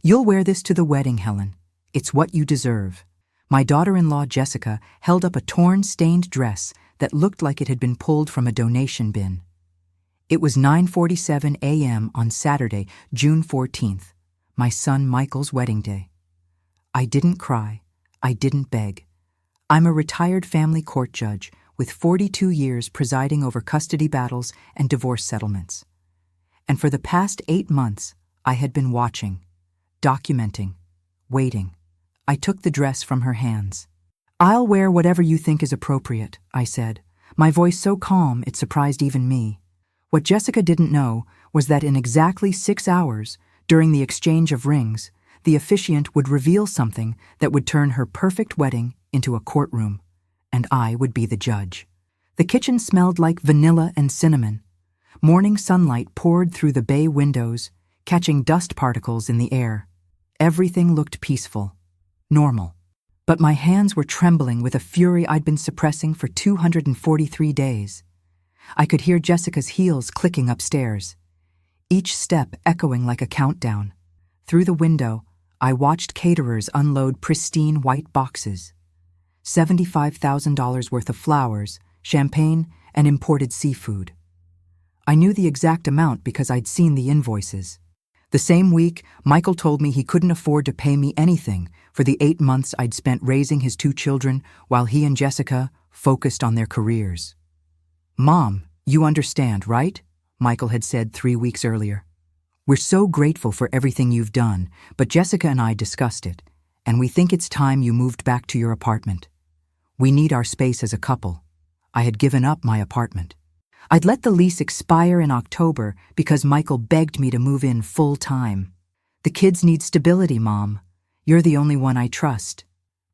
"You'll wear this to the wedding, Helen. It's what you deserve." My daughter-in-law, Jessica, held up a torn, stained dress that looked like it had been pulled from a donation bin. It was 9:47 a.m. on Saturday, June 14th, my son Michael's wedding day. I didn't cry. I didn't beg. I'm a retired family court judge with 42 years presiding over custody battles and divorce settlements. And for the past 8 months, I had been watching, documenting, waiting. I took the dress from her hands. "I'll wear whatever you think is appropriate," I said, my voice so calm it surprised even me. What Jessica didn't know was that in exactly 6 hours, during the exchange of rings, the officiant would reveal something that would turn her perfect wedding into a courtroom, and I would be the judge. The kitchen smelled like vanilla and cinnamon. Morning sunlight poured through the bay windows, catching dust particles in the air. Everything looked peaceful, normal. But my hands were trembling with a fury I'd been suppressing for 243 days. I could hear Jessica's heels clicking upstairs, each step echoing like a countdown. Through the window, I watched caterers unload pristine white boxes. $75,000 worth of flowers, champagne, and imported seafood. I knew the exact amount because I'd seen the invoices. The same week, Michael told me he couldn't afford to pay me anything for the 8 months I'd spent raising his 2 children while he and Jessica focused on their careers. "Mom, you understand, right?" Michael had said 3 weeks earlier. "We're so grateful for everything you've done, but Jessica and I discussed it, and we think it's time you moved back to your apartment. We need our space as a couple." I had given up my apartment. I'd let the lease expire in October because Michael begged me to move in full-time. "The kids need stability, Mom. You're the only one I trust."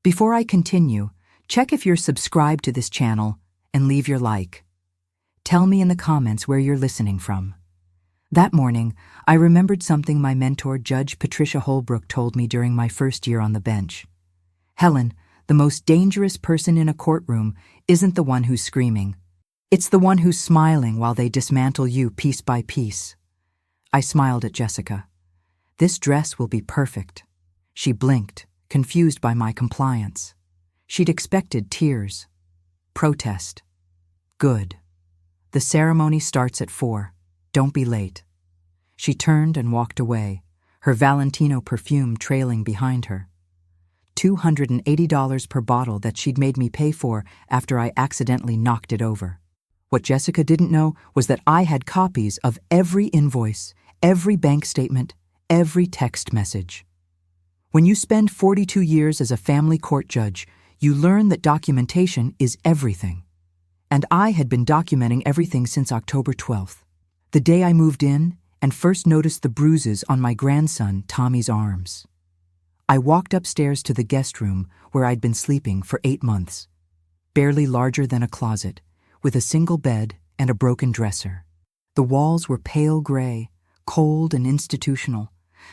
Before I continue, check if you're subscribed to this channel and leave your like. Tell me in the comments where you're listening from. That morning, I remembered something my mentor, Judge Patricia Holbrook, told me during my first year on the bench. "Helen, the most dangerous person in a courtroom isn't the one who's screaming. It's the one who's smiling while they dismantle you piece by piece." I smiled at Jessica. "This dress will be perfect." She blinked, confused by my compliance. She'd expected tears. Protest. "Good. The ceremony starts at 4. Don't be late." She turned and walked away, her Valentino perfume trailing behind her. $280 per bottle that she'd made me pay for after I accidentally knocked it over. What Jessica didn't know was that I had copies of every invoice, every bank statement, every text message. When you spend 42 years as a family court judge, you learn that documentation is everything. And I had been documenting everything since October 12th, the day I moved in and first noticed the bruises on my grandson Tommy's arms. I walked upstairs to the guest room where I'd been sleeping for 8 months, barely larger than a closet, with a single bed and a broken dresser. The walls were pale gray, cold and institutional,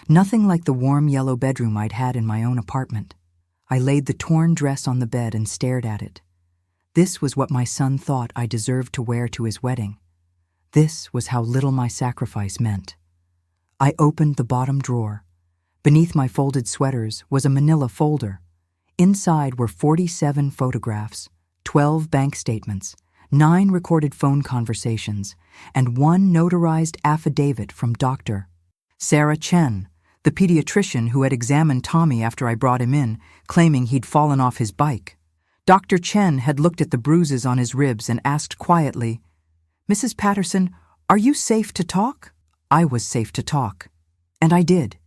nothing like the warm yellow bedroom I'd had in my own apartment. I laid the torn dress on the bed and stared at it. This was what my son thought I deserved to wear to his wedding. This was how little my sacrifice meant. I opened the bottom drawer. Beneath my folded sweaters was a manila folder. Inside were 47 photographs, 12 bank statements, 9 recorded phone conversations, and 1 notarized affidavit from Dr. Sarah Chen, the pediatrician who had examined Tommy after I brought him in, claiming he'd fallen off his bike. Dr. Chen had looked at the bruises on his ribs and asked quietly, "Mrs. Patterson, are you safe to talk?" I was safe to talk. And I did.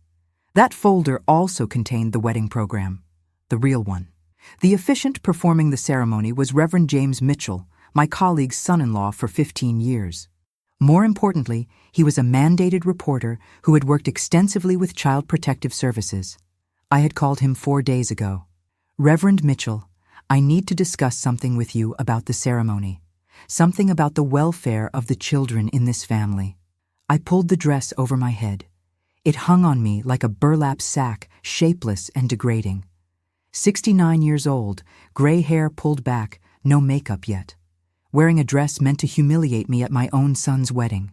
That folder also contained the wedding program, the real one. The officiant performing the ceremony was Reverend James Mitchell, my colleague's son-in-law for 15 years. More importantly, he was a mandated reporter who had worked extensively with Child Protective Services. I had called him 4 days ago. "Reverend Mitchell, I need to discuss something with you about the ceremony, something about the welfare of the children in this family." I pulled the dress over my head. It hung on me like a burlap sack, shapeless and degrading. 69 years old, gray hair pulled back, no makeup yet. Wearing a dress meant to humiliate me at my own son's wedding.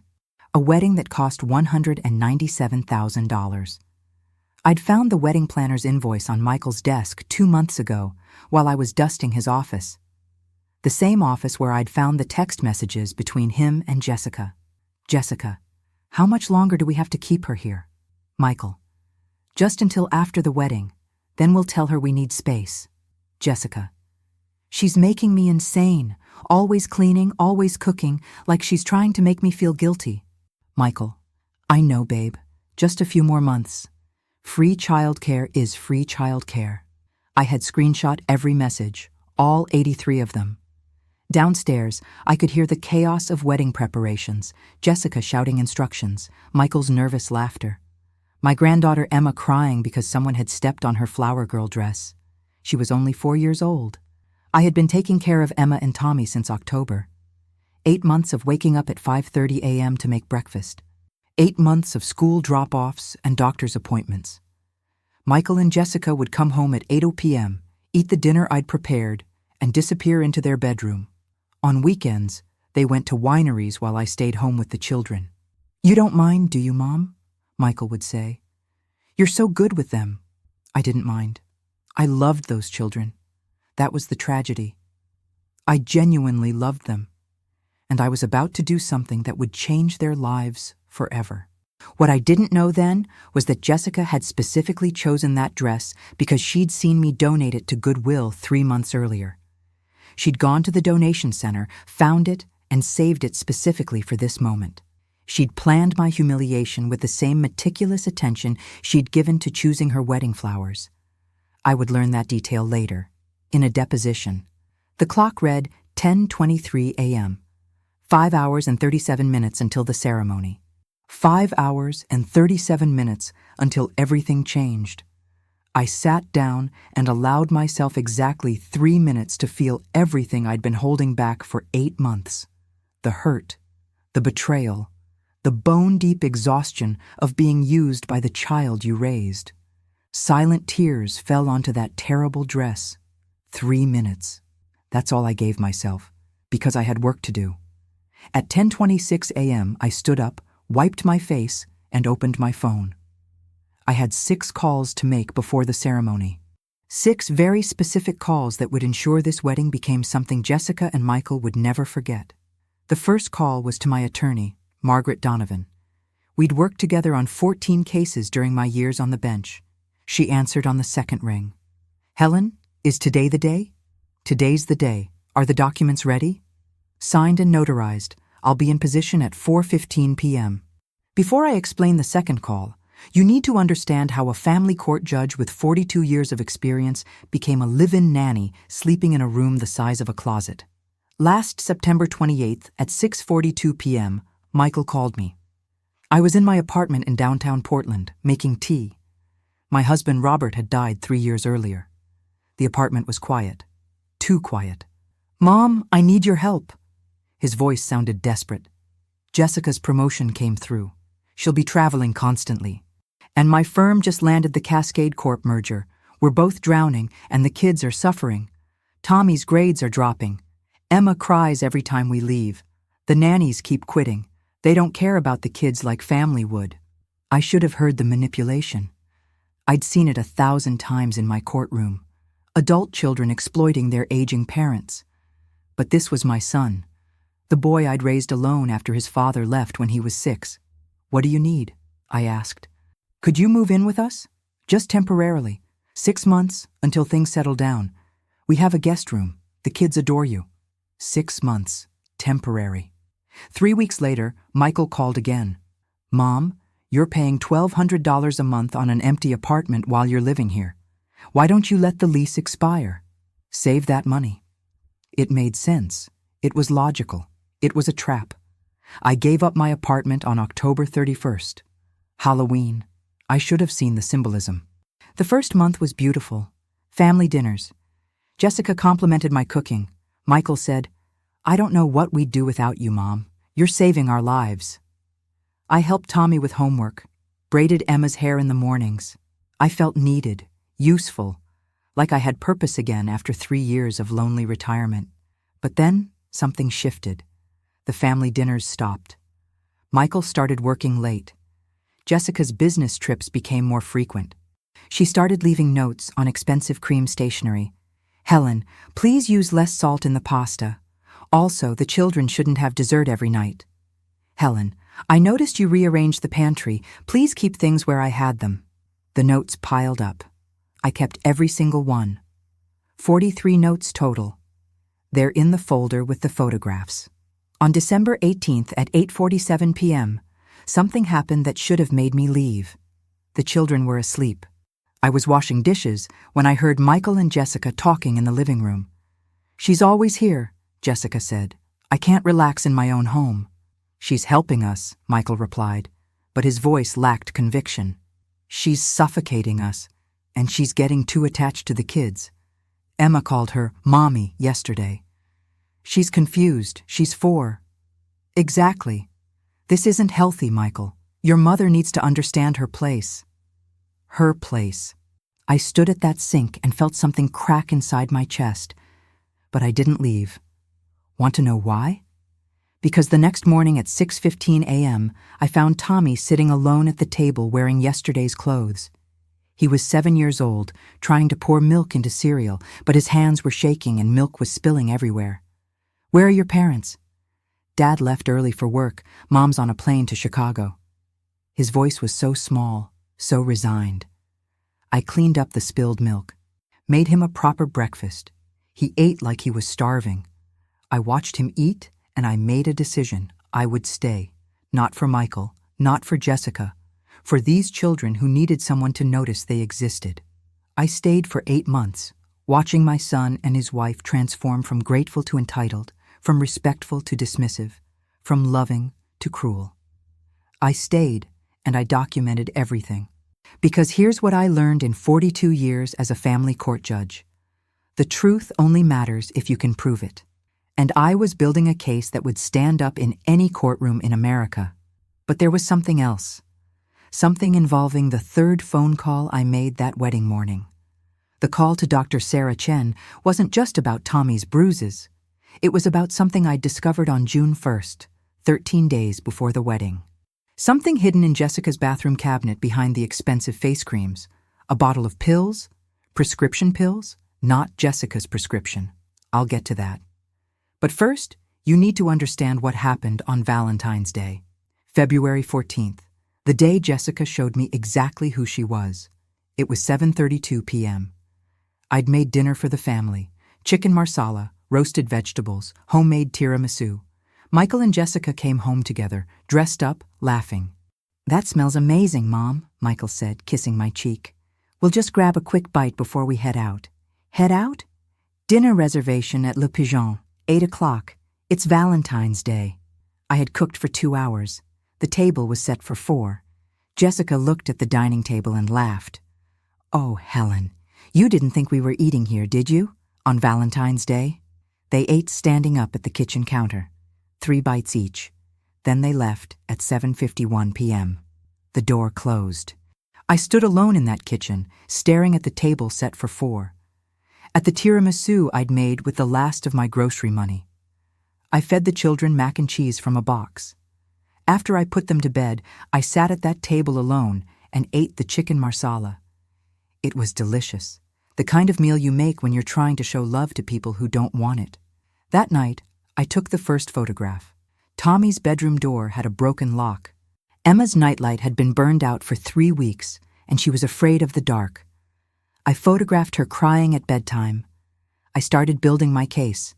A wedding that cost $197,000. I'd found the wedding planner's invoice on Michael's desk 2 months ago while I was dusting his office. The same office where I'd found the text messages between him and Jessica. Jessica, how much longer do we have to keep her here? Michael, just until after the wedding. Then we'll tell her we need space. Jessica, she's making me insane. Always cleaning, always cooking, like she's trying to make me feel guilty. Michael, I know, babe. Just a few more months. Free childcare is free childcare. I had screenshot every message, all 83 of them. Downstairs, I could hear the chaos of wedding preparations, Jessica shouting instructions, Michael's nervous laughter. My granddaughter Emma crying because someone had stepped on her flower girl dress. She was only 4 years old. I had been taking care of Emma and Tommy since October. 8 months of waking up at 5:30 a.m. to make breakfast. 8 months of school drop-offs and doctor's appointments. Michael and Jessica would come home at 8 p.m., eat the dinner I'd prepared, and disappear into their bedroom. On weekends, they went to wineries while I stayed home with the children. You don't mind, do you, Mom? Michael would say. You're so good with them. I didn't mind. I loved those children. That was the tragedy. I genuinely loved them. And I was about to do something that would change their lives forever. What I didn't know then was that Jessica had specifically chosen that dress because she'd seen me donate it to Goodwill 3 months earlier. She'd gone to the donation center, found it, and saved it specifically for this moment. She'd planned my humiliation with the same meticulous attention she'd given to choosing her wedding flowers. I would learn that detail later, in a deposition. The clock read 10:23 a.m. 5 hours and 37 minutes until the ceremony. 5 hours and 37 minutes until everything changed. I sat down and allowed myself exactly 3 minutes to feel everything I'd been holding back for 8 months. The hurt, the betrayal, the bone-deep exhaustion of being used by the child you raised. Silent tears fell onto that terrible dress. 3 minutes. That's all I gave myself, because I had work to do. At 10:26 a.m., I stood up, wiped my face, and opened my phone. I had 6 calls to make before the ceremony. 6 very specific calls that would ensure this wedding became something Jessica and Michael would never forget. The first call was to my attorney, Margaret Donovan. We'd worked together on 14 cases during my years on the bench. She answered on the second ring. Helen, is today the day? Today's the day. Are the documents ready? Signed and notarized. I'll be in position at 4:15 p.m. Before I explain the second call, you need to understand how a family court judge with 42 years of experience became a live-in nanny sleeping in a room the size of a closet. Last September 28th at 6:42 p.m., Michael called me. I was in my apartment in downtown Portland, making tea. My husband Robert had died 3 years earlier. The apartment was quiet. Too quiet. Mom, I need your help. His voice sounded desperate. Jessica's promotion came through. She'll be traveling constantly. And my firm just landed the Cascade Corp merger. We're both drowning, and the kids are suffering. Tommy's grades are dropping. Emma cries every time we leave. The nannies keep quitting. They don't care about the kids like family would. I should have heard the manipulation. I'd seen it 1,000 times in my courtroom. Adult children exploiting their aging parents. But this was my son. The boy I'd raised alone after his father left when he was 6. What do you need? I asked. Could you move in with us? Just temporarily. 6 months, until things settle down. We have a guest room. The kids adore you. 6 months. Temporary. 3 weeks later, Michael called again. Mom, you're paying $1,200 a month on an empty apartment while you're living here. Why don't you let the lease expire? Save that money. It made sense. It was logical. It was a trap. I gave up my apartment on October 31st. Halloween. I should have seen the symbolism. The first month was beautiful. Family dinners. Jessica complimented my cooking. Michael said, I don't know what we'd do without you, Mom. You're saving our lives. I helped Tommy with homework, braided Emma's hair in the mornings. I felt needed, useful, like I had purpose again after 3 years of lonely retirement. But then something shifted. The family dinners stopped. Michael started working late. Jessica's business trips became more frequent. She started leaving notes on expensive cream stationery. Helen, please use less salt in the pasta. Also, the children shouldn't have dessert every night. Helen, I noticed you rearranged the pantry. Please keep things where I had them. The notes piled up. I kept every single one. 43 notes total. They're in the folder with the photographs. On December 18th at 8:47 p.m., something happened that should have made me leave. The children were asleep. I was washing dishes when I heard Michael and Jessica talking in the living room. She's always here, Jessica said. I can't relax in my own home. She's helping us, Michael replied, but his voice lacked conviction. She's suffocating us, and she's getting too attached to the kids. Emma called her Mommy yesterday. She's confused. She's 4. Exactly. This isn't healthy, Michael. Your mother needs to understand her place. Her place. I stood at that sink and felt something crack inside my chest, but I didn't leave. Want to know why? Because the next morning at 6:15 a.m., I found Tommy sitting alone at the table wearing yesterday's clothes. He was 7 years old, trying to pour milk into cereal, but his hands were shaking and milk was spilling everywhere. Where are your parents? Dad left early for work. Mom's on a plane to Chicago. His voice was so small, so resigned. I cleaned up the spilled milk, made him a proper breakfast. He ate like he was starving. I watched him eat, and I made a decision. I would stay. Not for Michael, not for Jessica, for these children who needed someone to notice they existed. I stayed for 8 months, watching my son and his wife transform from grateful to entitled, from respectful to dismissive, from loving to cruel. I stayed, and I documented everything. Because here's what I learned in 42 years as a family court judge. The truth only matters if you can prove it. And I was building a case that would stand up in any courtroom in America. But there was something else. Something involving the 3rd phone call I made that wedding morning. The call to Dr. Sarah Chen wasn't just about Tommy's bruises. It was about something I'd discovered on June 1st, 13 days before the wedding. Something hidden in Jessica's bathroom cabinet behind the expensive face creams. A bottle of pills, prescription pills, not Jessica's prescription. I'll get to that. But first, you need to understand what happened on Valentine's Day, February 14th, the day Jessica showed me exactly who she was. It was 7:32 p.m. I'd made dinner for the family, chicken marsala, roasted vegetables, homemade tiramisu. Michael and Jessica came home together, dressed up, laughing. That smells amazing, Mom, Michael said, kissing my cheek. We'll just grab a quick bite before we head out. Head out? Dinner reservation at Le Pigeon, 8 o'clock. It's Valentine's Day. I had cooked for 2 hours. The table was set for 4. Jessica looked at the dining table and laughed. Oh, Helen, you didn't think we were eating here, did you? On Valentine's Day? They ate standing up at the kitchen counter. 3 bites each. Then they left at 7:51 p.m. The door closed. I stood alone in that kitchen, staring at the table set for 4. At the tiramisu I'd made with the last of my grocery money. I fed the children mac and cheese from a box. After I put them to bed, I sat at that table alone and ate the chicken marsala. It was delicious, the kind of meal you make when you're trying to show love to people who don't want it. That night, I took the first photograph. Tommy's bedroom door had a broken lock. Emma's nightlight had been burned out for 3 weeks, and she was afraid of the dark. I photographed her crying at bedtime. I started building my case.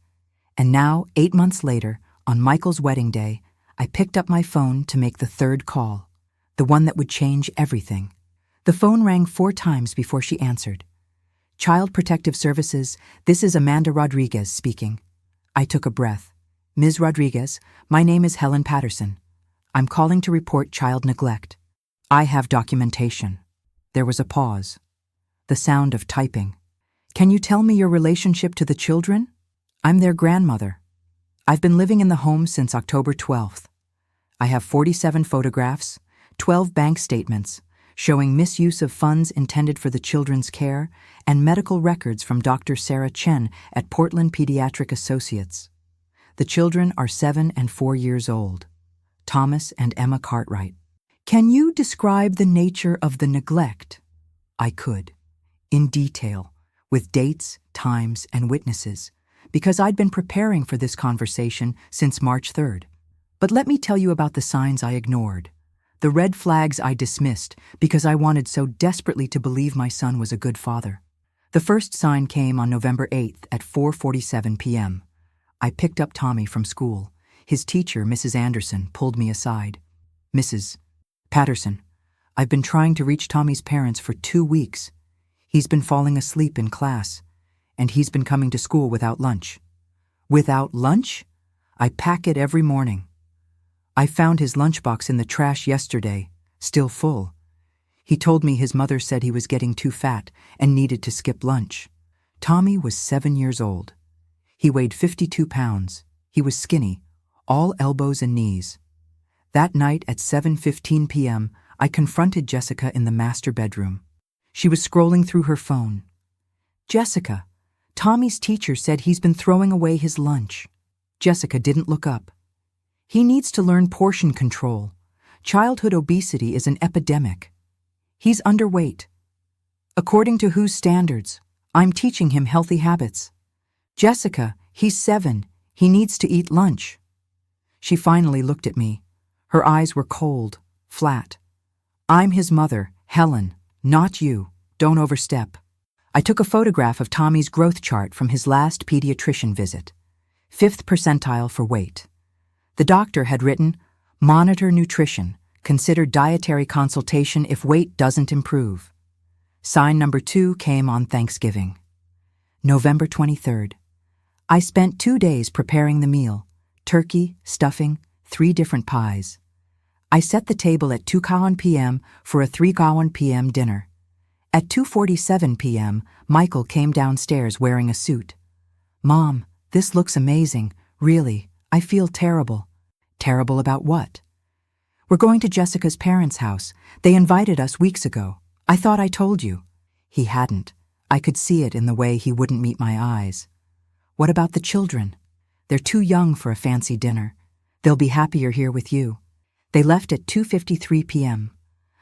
And now, 8 months later, on Michael's wedding day, I picked up my phone to make the 3rd call, the one that would change everything. The phone rang 4 times before she answered. Child Protective Services, this is Amanda Rodriguez speaking. I took a breath. Ms. Rodriguez, my name is Helen Patterson. I'm calling to report child neglect. I have documentation. There was a pause. The sound of typing. Can you tell me your relationship to the children? I'm their grandmother. I've been living in the home since October 12th. I have 47 photographs, 12 bank statements, showing misuse of funds intended for the children's care, and medical records from Dr. Sarah Chen at Portland Pediatric Associates. The children are 7 and 4 years old. Thomas and Emma Cartwright. Can you describe the nature of the neglect? I could. In detail, with dates, times, and witnesses, because I'd been preparing for this conversation since March 3rd. But let me tell you about the signs I ignored, the red flags I dismissed because I wanted so desperately to believe my son was a good father. The first sign came on November 8th at 4:47 p.m. I picked up Tommy from school. His teacher, Mrs. Anderson, pulled me aside. "Mrs. Patterson, I've been trying to reach Tommy's parents for 2 weeks. He's been falling asleep in class, and he's been coming to school without lunch." "Without lunch?" "I pack it every morning. I found his lunchbox in the trash yesterday, still full. He told me his mother said he was getting too fat and needed to skip lunch." Tommy was 7 years old. He weighed 52 pounds. He was skinny, all elbows and knees. That night at 7:15 p.m., I confronted Jessica in the master bedroom. She was scrolling through her phone. "Jessica, Tommy's teacher said he's been throwing away his lunch." Jessica didn't look up. "He needs to learn portion control. Childhood obesity is an epidemic. He's underweight. According to whose standards? I'm teaching him healthy habits." "Jessica, he's 7. He needs to eat lunch." She finally looked at me. Her eyes were cold, flat. "I'm his mother, Helen, not you. Don't overstep." I took a photograph of Tommy's growth chart from his last pediatrician visit. 5th percentile for weight. The doctor had written, "Monitor nutrition. Consider dietary consultation if weight doesn't improve." Sign number 2 came on Thanksgiving. November 23rd. I spent 2 days preparing the meal. Turkey, stuffing, 3 different pies. I set the table at 2 p.m. for a 3 p.m. dinner. At 2:47 p.m., Michael came downstairs wearing a suit. "Mom, this looks amazing. Really, I feel terrible." "Terrible about what?" "We're going to Jessica's parents' house. They invited us weeks ago. I thought I told you." He hadn't. I could see it in the way he wouldn't meet my eyes. "What about the children?" "They're too young for a fancy dinner. They'll be happier here with you." They left at 2:53 p.m.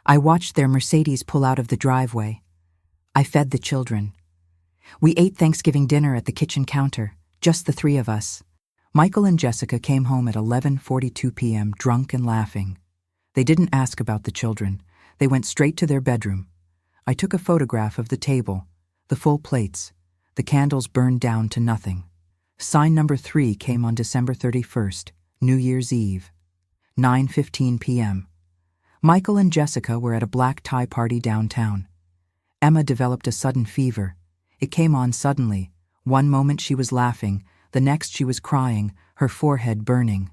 I watched their Mercedes pull out of the driveway. I fed the children. We ate Thanksgiving dinner at the kitchen counter, just the 3 of us. Michael and Jessica came home at 11:42 p.m. drunk and laughing. They didn't ask about the children. They went straight to their bedroom. I took a photograph of the table, the full plates. The candles burned down to nothing. Sign number 3 came on December 31st, New Year's Eve. 9:15 p.m. Michael and Jessica were at a black tie party downtown. Emma developed a sudden fever. It came on suddenly. One moment she was laughing, the next she was crying, her forehead burning.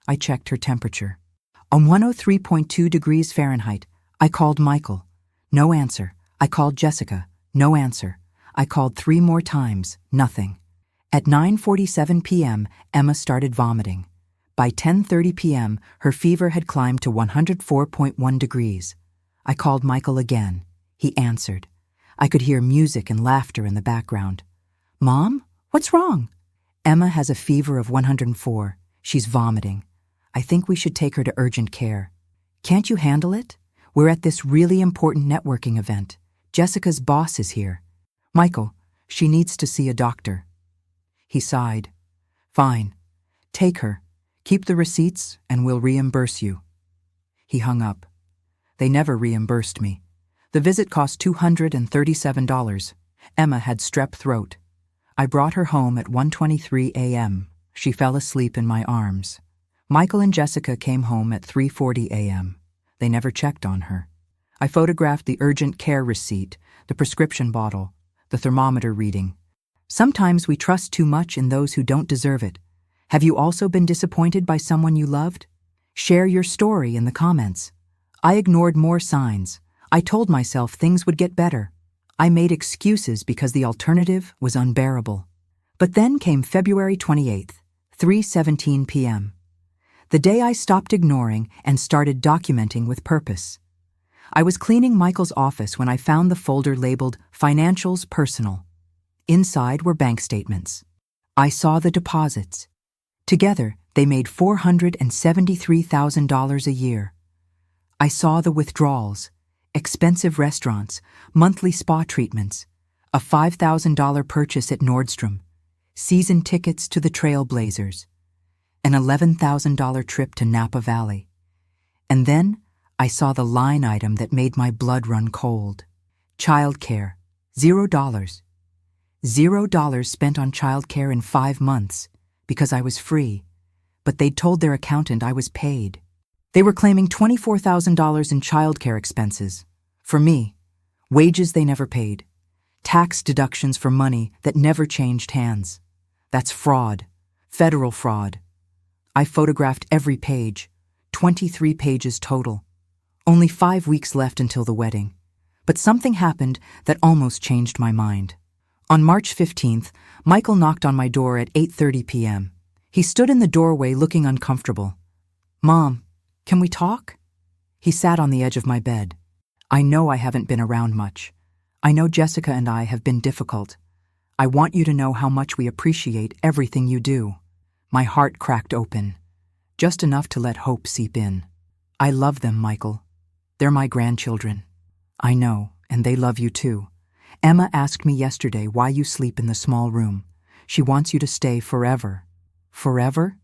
I checked her temperature. On 103.2 degrees Fahrenheit, I called Michael. No answer. I called Jessica. No answer. I called 3 more times. Nothing. At 9:47 p.m., Emma started vomiting. By 10:30 p.m., her fever had climbed to 104.1 degrees. I called Michael again. He answered. I could hear music and laughter in the background. "Mom, what's wrong?" "Emma has a fever of 104. She's vomiting. I think we should take her to urgent care." "Can't you handle it? We're at this really important networking event. Jessica's boss is here." "Michael, she needs to see a doctor." He sighed. "Fine. Take her. Keep the receipts and we'll reimburse you." He hung up. They never reimbursed me. The visit cost $237. Emma had strep throat. I brought her home at 1:23 a.m. She fell asleep in my arms. Michael and Jessica came home at 3:40 a.m. They never checked on her. I photographed the urgent care receipt, the prescription bottle, the thermometer reading. Sometimes we trust too much in those who don't deserve it. Have you also been disappointed by someone you loved? Share your story in the comments. I ignored more signs. I told myself things would get better. I made excuses because the alternative was unbearable. But then came February 28th, 3:17 p.m. The day I stopped ignoring and started documenting with purpose. I was cleaning Michael's office when I found the folder labeled Financials Personal. Inside were bank statements. I saw the deposits. Together, they made $473,000 a year. I saw the withdrawals, expensive restaurants, monthly spa treatments, a $5,000 purchase at Nordstrom, season tickets to the Trailblazers, an $11,000 trip to Napa Valley. And then I saw the line item that made my blood run cold. Childcare, $0. $0 spent on childcare in 5 months because I was free, but they'd told their accountant I was paid. They were claiming $24,000 in childcare expenses. For me, wages they never paid. Tax deductions for money that never changed hands. That's fraud. Federal fraud. I photographed every page, 23 pages total. Only 5 weeks left until the wedding. But something happened that almost changed my mind. On March 15th, Michael knocked on my door at 8:30 p.m. He stood in the doorway looking uncomfortable. "Mom, can we talk?" He sat on the edge of my bed. "I know I haven't been around much. I know Jessica and I have been difficult. I want you to know how much we appreciate everything you do." My heart cracked open, just enough to let hope seep in. "I love them, Michael. They're my grandchildren." "I know, and they love you too. Emma asked me yesterday why you sleep in the small room. She wants you to stay forever." "Forever?"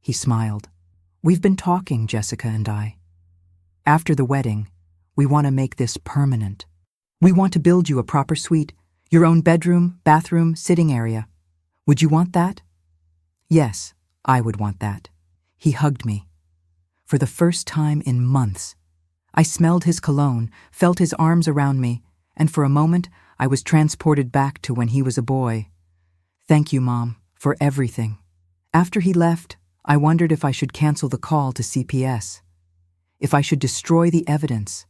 He smiled. "We've been talking, Jessica and I. After the wedding, we want to make this permanent. We want to build you a proper suite, your own bedroom, bathroom, sitting area. Would you want that?" "Yes, I would want that." He hugged me. For the first time in months, I smelled his cologne, felt his arms around me, and for a moment I was transported back to when he was a boy. "Thank you, Mom, for everything." After he left, I wondered if I should cancel the call to CPS, if I should destroy the evidence,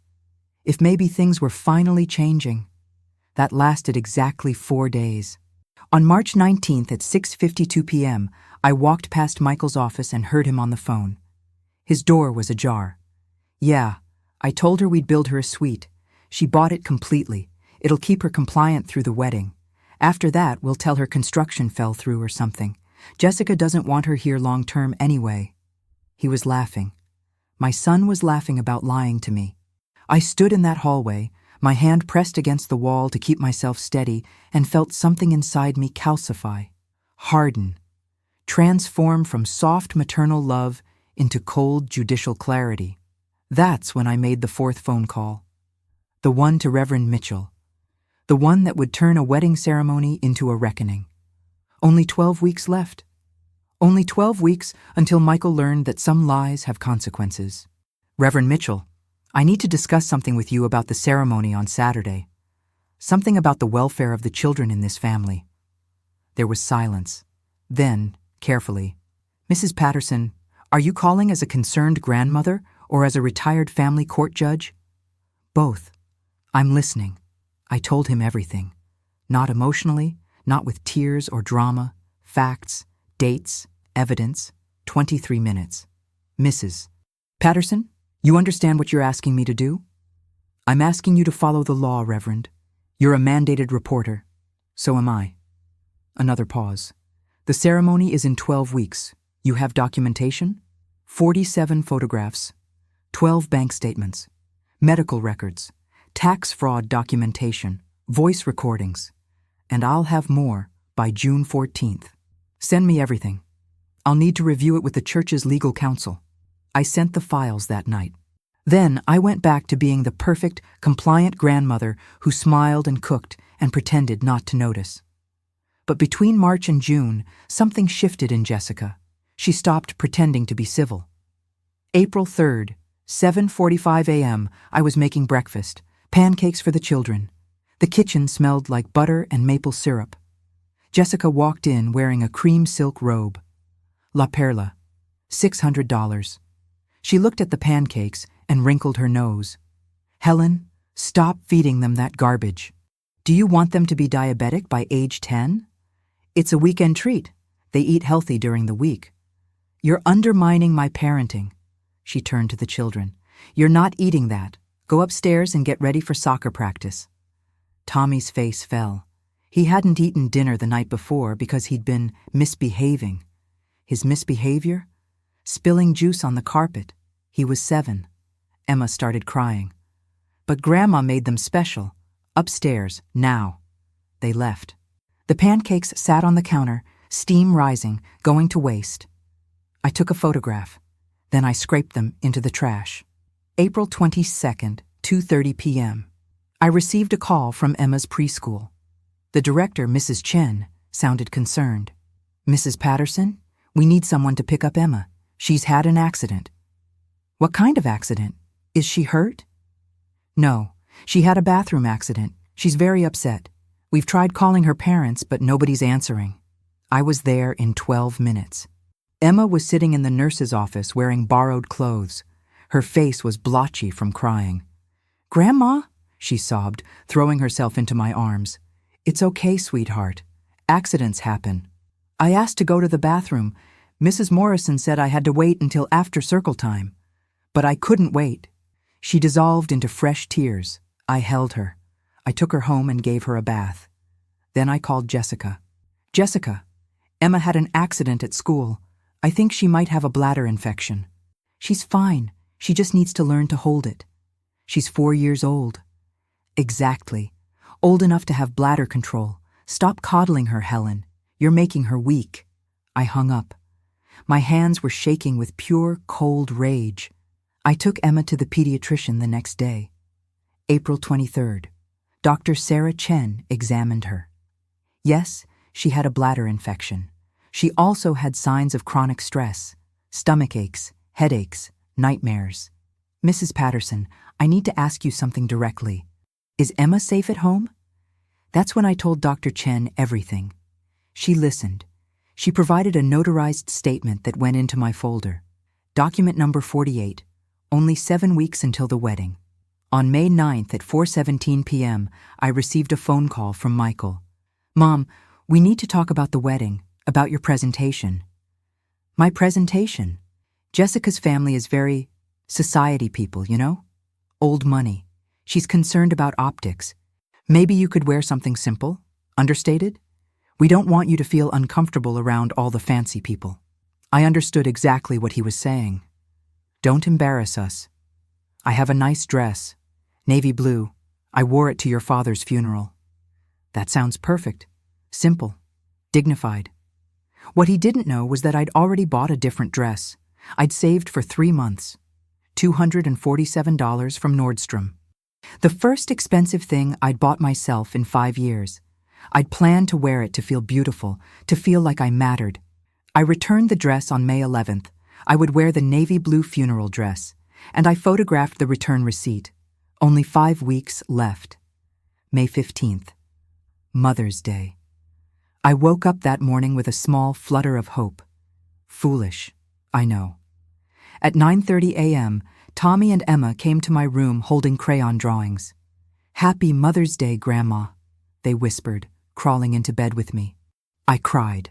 if maybe things were finally changing. That lasted exactly 4 days. On March 19th at 6:52 p.m., I walked past Michael's office and heard him on the phone. His door was ajar. "Yeah, I told her we'd build her a suite. She bought it completely. It'll keep her compliant through the wedding. After that, we'll tell her construction fell through or something. Jessica doesn't want her here long-term anyway." He was laughing. My son was laughing about lying to me. I stood in that hallway, my hand pressed against the wall to keep myself steady, and felt something inside me calcify, harden, transform from soft maternal love into cold judicial clarity. That's when I made the 4th phone call. The one to Reverend Mitchell. The one that would turn a wedding ceremony into a reckoning. Only 12 weeks left. Only 12 weeks until Michael learned that some lies have consequences. "Reverend Mitchell, I need to discuss something with you about the ceremony on Saturday. Something about the welfare of the children in this family." There was silence. Then, carefully, "Mrs. Patterson, are you calling as a concerned grandmother or as a retired family court judge?" "Both. I'm listening." I told him everything. Not emotionally, not with tears or drama, facts, dates, evidence, 23 minutes. "Mrs. Patterson, you understand what you're asking me to do?" "I'm asking you to follow the law, Reverend. You're a mandated reporter. So am I." Another pause. "The ceremony is in 12 weeks. You have documentation?" 47 photographs, 12 bank statements, medical records, tax fraud documentation, voice recordings, and I'll have more by June 14th. Send me everything. I'll need to review it with the church's legal counsel." I sent the files that night. Then I went back to being the perfect, compliant grandmother who smiled and cooked and pretended not to notice. But between March and June, something shifted in Jessica. She stopped pretending to be civil. April 3rd, 7:45 a.m., I was making breakfast, pancakes for the children. The kitchen smelled like butter and maple syrup. Jessica walked in wearing a cream silk robe. La Perla, $600. She looked at the pancakes and wrinkled her nose. "Helen, stop feeding them that garbage. Do you want them to be diabetic by age 10? It's a weekend treat. They eat healthy during the week. You're undermining my parenting." She turned to the children. "You're not eating that. Go upstairs and get ready for soccer practice." Tommy's face fell. He hadn't eaten dinner the night before because he'd been misbehaving. His misbehavior? Spilling juice on the carpet. He was 7. Emma started crying. But Grandma made them special. Upstairs, now. They left. The pancakes sat on the counter, steam rising, going to waste. I took a photograph. Then I scraped them into the trash. April 22nd, 2:30 p.m. I received a call from Emma's preschool. The director, Mrs. Chen, sounded concerned. "Mrs. Patterson, we need someone to pick up Emma. She's had an accident." "What kind of accident? Is she hurt?" "No, she had a bathroom accident. She's very upset. We've tried calling her parents, but nobody's answering." I was there in 12 minutes. Emma was sitting in the nurse's office wearing borrowed clothes. Her face was blotchy from crying. "Grandma," she sobbed, throwing herself into my arms. "It's okay, sweetheart. Accidents happen." I asked to go to the bathroom. Mrs. Morrison said I had to wait until after circle time. But I couldn't wait. She dissolved into fresh tears. I held her. I took her home and gave her a bath. Then I called Jessica. "Jessica, Emma had an accident at school. I think she might have a bladder infection." "She's fine. She just needs to learn to hold it." "She's 4 years old." "Exactly. Old enough to have bladder control. Stop coddling her, Helen. You're making her weak." I hung up. My hands were shaking with pure, cold rage. I took Emma to the pediatrician the next day. April 23rd. Dr. Sarah Chen examined her. Yes, she had a bladder infection. She also had signs of chronic stress, stomach aches, headaches, nightmares. "Mrs. Patterson, I need to ask you something directly. Is Emma safe at home?" That's when I told Dr. Chen everything. She listened. She provided a notarized statement that went into my folder. Document number 48, only 7 weeks until the wedding. On May 9th at 4:17 p.m., I received a phone call from Michael. "Mom, we need to talk about the wedding, about your presentation." "My presentation?" "Jessica's family is very society people, you know? Old money. She's concerned about optics. Maybe you could wear something simple, understated? We don't want you to feel uncomfortable around all the fancy people." I understood exactly what he was saying. "Don't embarrass us. I have a nice dress, navy blue. I wore it to your father's funeral." That sounds perfect. Simple. Dignified. What he didn't know was that I'd already bought a different dress. I'd saved for 3 months. $247 from Nordstrom. The first expensive thing I'd bought myself in 5 years. I'd planned to wear it to feel beautiful, to feel like I mattered. I returned the dress on May 11th. I would wear the navy blue funeral dress, and I photographed the return receipt. Only 5 weeks left. May 15th. Mother's Day. I woke up that morning with a small flutter of hope. Foolish, I know. At 9:30 a.m., Tommy and Emma came to my room holding crayon drawings. "Happy Mother's Day, Grandma," they whispered, crawling into bed with me. I cried.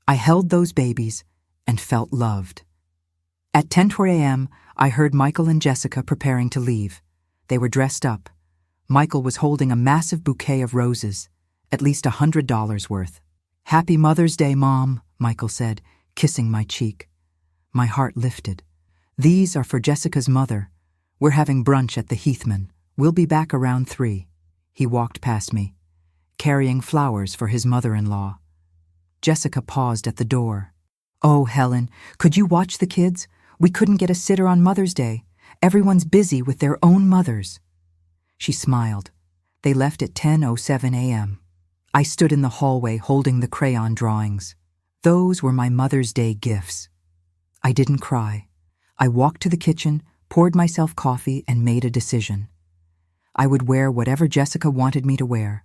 I held those babies and felt loved. At 10:20 a.m., I heard Michael and Jessica preparing to leave. They were dressed up. Michael was holding a massive bouquet of roses, at least $100 worth. "Happy Mother's Day, Mom," Michael said, kissing my cheek. My heart lifted. "These are for Jessica's mother. We're having brunch at the Heathman. We'll be back around 3. He walked past me, carrying flowers for his mother-in-law. Jessica paused at the door. "Oh, Helen, could you watch the kids? We couldn't get a sitter on Mother's Day. Everyone's busy with their own mothers." She smiled. They left at 10:07 a.m. I stood in the hallway holding the crayon drawings. Those were my Mother's Day gifts. I didn't cry. I walked to the kitchen, poured myself coffee, and made a decision. I would wear whatever Jessica wanted me to wear.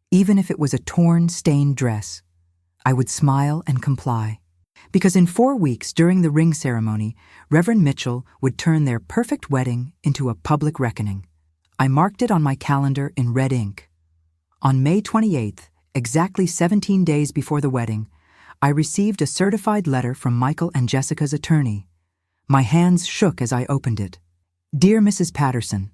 Even if it was a torn, stained dress, I would smile and comply. Because in 4 weeks during the ring ceremony, Reverend Mitchell would turn their perfect wedding into a public reckoning. I marked it on my calendar in red ink. On May 28th, exactly 17 days before the wedding, I received a certified letter from Michael and Jessica's attorney. My hands shook as I opened it. "Dear Mrs. Patterson,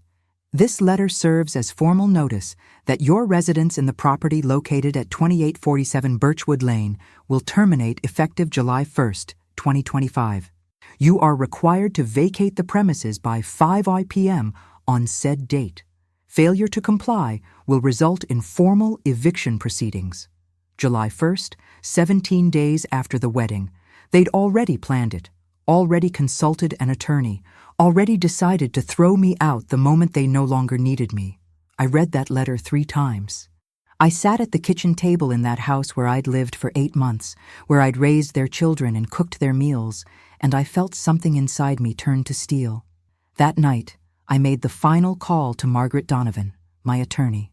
this letter serves as formal notice that your residence in the property located at 2847 Birchwood Lane will terminate effective July 1st, 2025. You are required to vacate the premises by 5 p.m. on said date. Failure to comply will result in formal eviction proceedings. July 1st, 17 days after the wedding, they'd already planned it, already consulted an attorney, already decided to throw me out the moment they no longer needed me. I read that letter 3 times. I sat at the kitchen table in that house where I'd lived for 8 months, where I'd raised their children and cooked their meals, and I felt something inside me turn to steel. That night, I made the final call to Margaret Donovan, my attorney.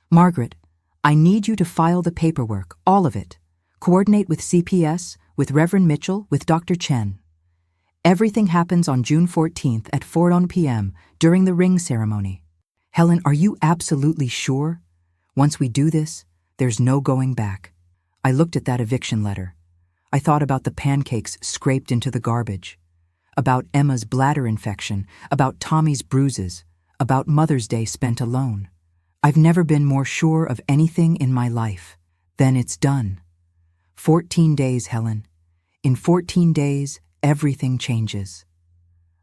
Margaret, I need you to file the paperwork, all of it. Coordinate with CPS, with Reverend Mitchell, with Dr. Chen. Everything happens on June 14th at 4 p.m. during the ring ceremony. Helen, are you absolutely sure? Once we do this, there's no going back. I looked at that eviction letter. I thought about the pancakes scraped into the garbage, about Emma's bladder infection, about Tommy's bruises, about Mother's Day spent alone. I've never been more sure of anything in my life. Then it's done. 14 days, Helen. In 14 days, everything changes.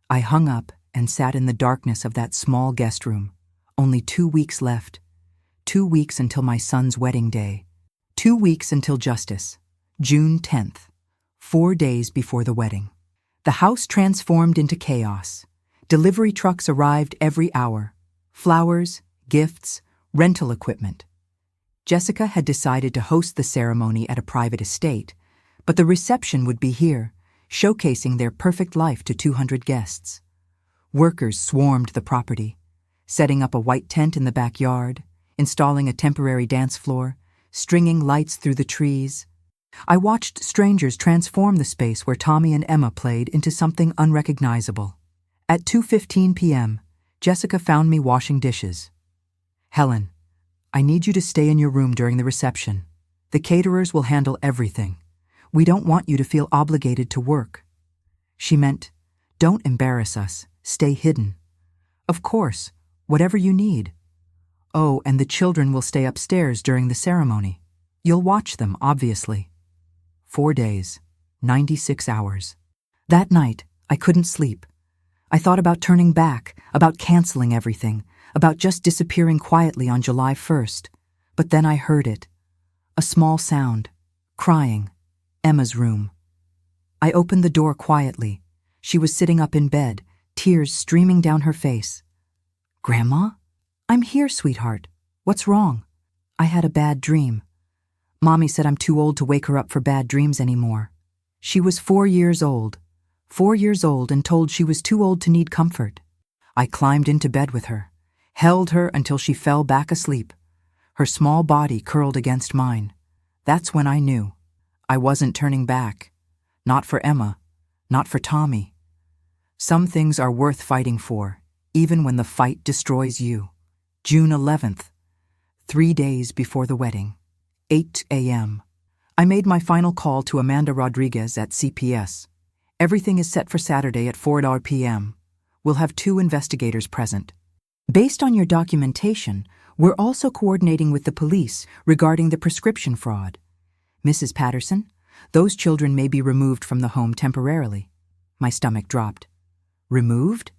I hung up and sat in the darkness of that small guest room. Only 2 weeks left. 2 weeks until my son's wedding day. 2 weeks until justice. June 10th. 4 days before the wedding. The house transformed into chaos. Delivery trucks arrived every hour. Flowers, gifts, rental equipment. Jessica had decided to host the ceremony at a private estate, but the reception would be here, showcasing their perfect life to 200 guests. Workers swarmed the property, setting up a white tent in the backyard, installing a temporary dance floor, stringing lights through the trees. I watched strangers transform the space where Tommy and Emma played into something unrecognizable. At 2:15 p.m., Jessica found me washing dishes. Helen, I need you to stay in your room during the reception. The caterers will handle everything. We don't want you to feel obligated to work. She meant, don't embarrass us, stay hidden. Of course, whatever you need. Oh, and the children will stay upstairs during the ceremony. You'll watch them, obviously. 4 days, 96 hours. That night, I couldn't sleep. I thought about turning back, about canceling everything, about just disappearing quietly on July 1st. But then I heard it. A small sound. Crying. Emma's room. I opened the door quietly. She was sitting up in bed, tears streaming down her face. Grandma? I'm here, sweetheart. What's wrong? I had a bad dream. Mommy said I'm too old to wake her up for bad dreams anymore. She was 4 years old. 4 years old and told she was too old to need comfort. I climbed into bed with her, held her until she fell back asleep. Her small body curled against mine. That's when I knew. I wasn't turning back. Not for Emma. Not for Tommy. Some things are worth fighting for, even when the fight destroys you. June 11th. 3 days before the wedding. 8 a.m. I made my final call to Amanda Rodriguez at CPS. Everything is set for Saturday at 4 p.m. We'll have 2 investigators present. Based on your documentation, we're also coordinating with the police regarding the prescription fraud. Mrs. Patterson, those children may be removed from the home temporarily. My stomach dropped. Removed?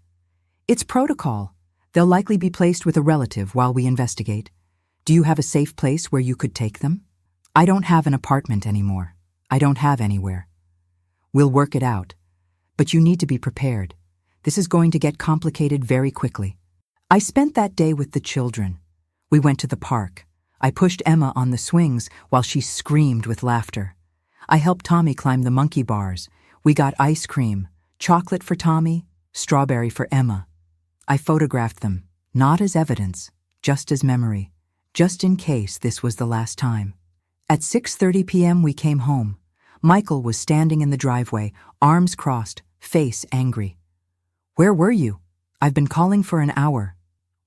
It's protocol. They'll likely be placed with a relative while we investigate. Do you have a safe place where you could take them? I don't have an apartment anymore. I don't have anywhere. We'll work it out. But you need to be prepared. This is going to get complicated very quickly. I spent that day with the children. We went to the park. I pushed Emma on the swings while she screamed with laughter. I helped Tommy climb the monkey bars. We got ice cream, chocolate for Tommy, strawberry for Emma. I photographed them, not as evidence, just as memory, just in case this was the last time. At 6:30 p.m. we came home. Michael was standing in the driveway, arms crossed, face angry. Where were you? I've been calling for an hour.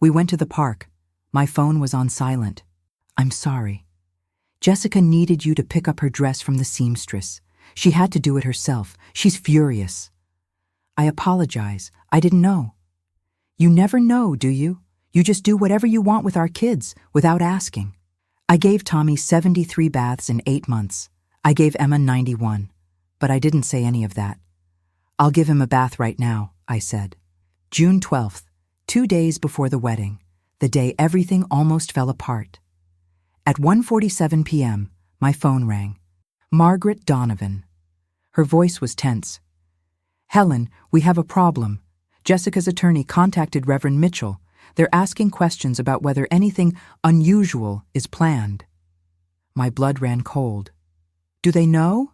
We went to the park. My phone was on silent. I'm sorry. Jessica needed you to pick up her dress from the seamstress. She had to do it herself. She's furious. I apologize. I didn't know. You never know, do you? You just do whatever you want with our kids, without asking. I gave Tommy 73 baths in 8 months. I gave Emma 91, but I didn't say any of that. I'll give him a bath right now, I said. June 12th, 2 days before the wedding. the day everything almost fell apart. At 1:47 p.m., my phone rang. Margaret Donovan. Her voice was tense. "Helen, we have a problem. Jessica's attorney contacted Reverend Mitchell. They're asking questions about whether anything unusual is planned." My blood ran cold. "Do they know?"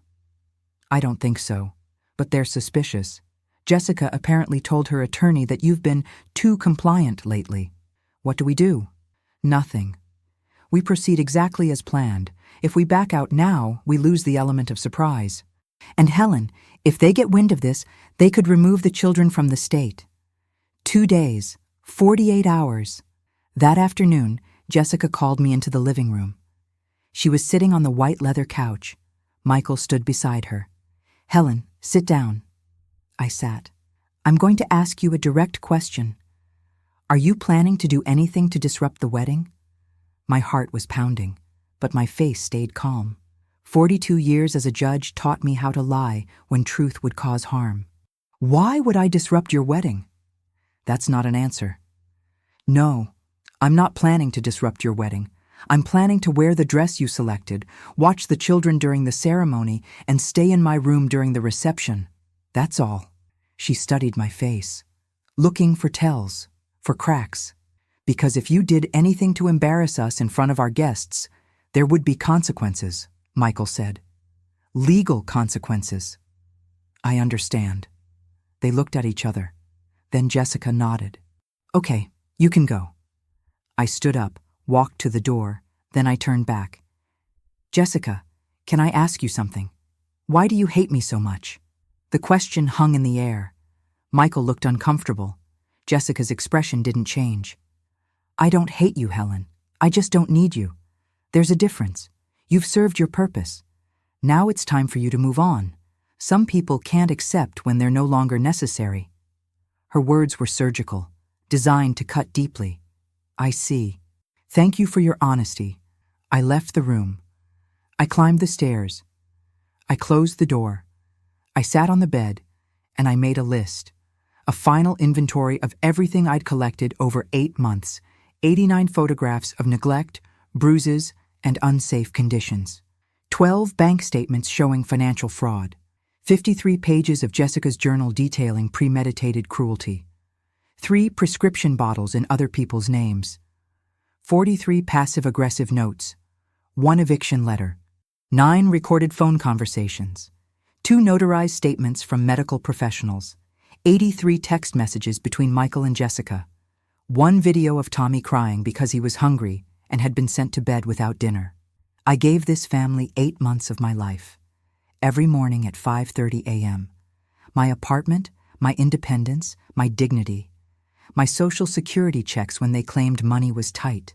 "I don't think so, but they're suspicious. Jessica apparently told her attorney that you've been too compliant lately." "What do we do?" "Nothing. We proceed exactly as planned. If we back out now, we lose the element of surprise. And Helen, if they get wind of this, they could remove the children from the state. 2 days, 48 hours. That afternoon, Jessica called me into the living room. She was sitting on the white leather couch. Michael stood beside her. "Helen, sit down." I sat. "I'm going to ask you a direct question. Are you planning to do anything to disrupt the wedding?" My heart was pounding, but my face stayed calm. 42 years as a judge taught me how to lie when truth would cause harm. "Why would I disrupt your wedding?" "That's not an answer." "No, I'm not planning to disrupt your wedding. I'm planning to wear the dress you selected, watch the children during the ceremony, and stay in my room during the reception. That's all." She studied my face, looking for tells, for cracks. "Because if you did anything to embarrass us in front of our guests, there would be consequences," Michael said. "Legal consequences." "I understand." They looked at each other. Then Jessica nodded. "Okay, you can go." I stood up, walked to the door, then I turned back. "Jessica, can I ask you something? Why do you hate me so much?" The question hung in the air. Michael looked uncomfortable. Jessica's expression didn't change. "I don't hate you, Helen. I just don't need you. There's a difference. You've served your purpose. Now it's time for you to move on. Some people can't accept when they're no longer necessary." Her words were surgical, designed to cut deeply. "I see. Thank you for your honesty." I left the room. I climbed the stairs. I closed the door. I sat on the bed, and I made a list. A final inventory of everything I'd collected over 8 months, 89 photographs of neglect, bruises, and unsafe conditions. 12 bank statements showing financial fraud. 53 pages of Jessica's journal detailing premeditated cruelty. 3 prescription bottles in other people's names. 43 passive-aggressive notes. 1 eviction letter. 9 recorded phone conversations. 2 notarized statements from medical professionals. 83 text messages between Michael and Jessica. 1 video of Tommy crying because he was hungry and had been sent to bed without dinner. I gave this family 8 months of my life. Every morning at 5:30 a.m. My apartment, my independence, my dignity. My social security checks when they claimed money was tight.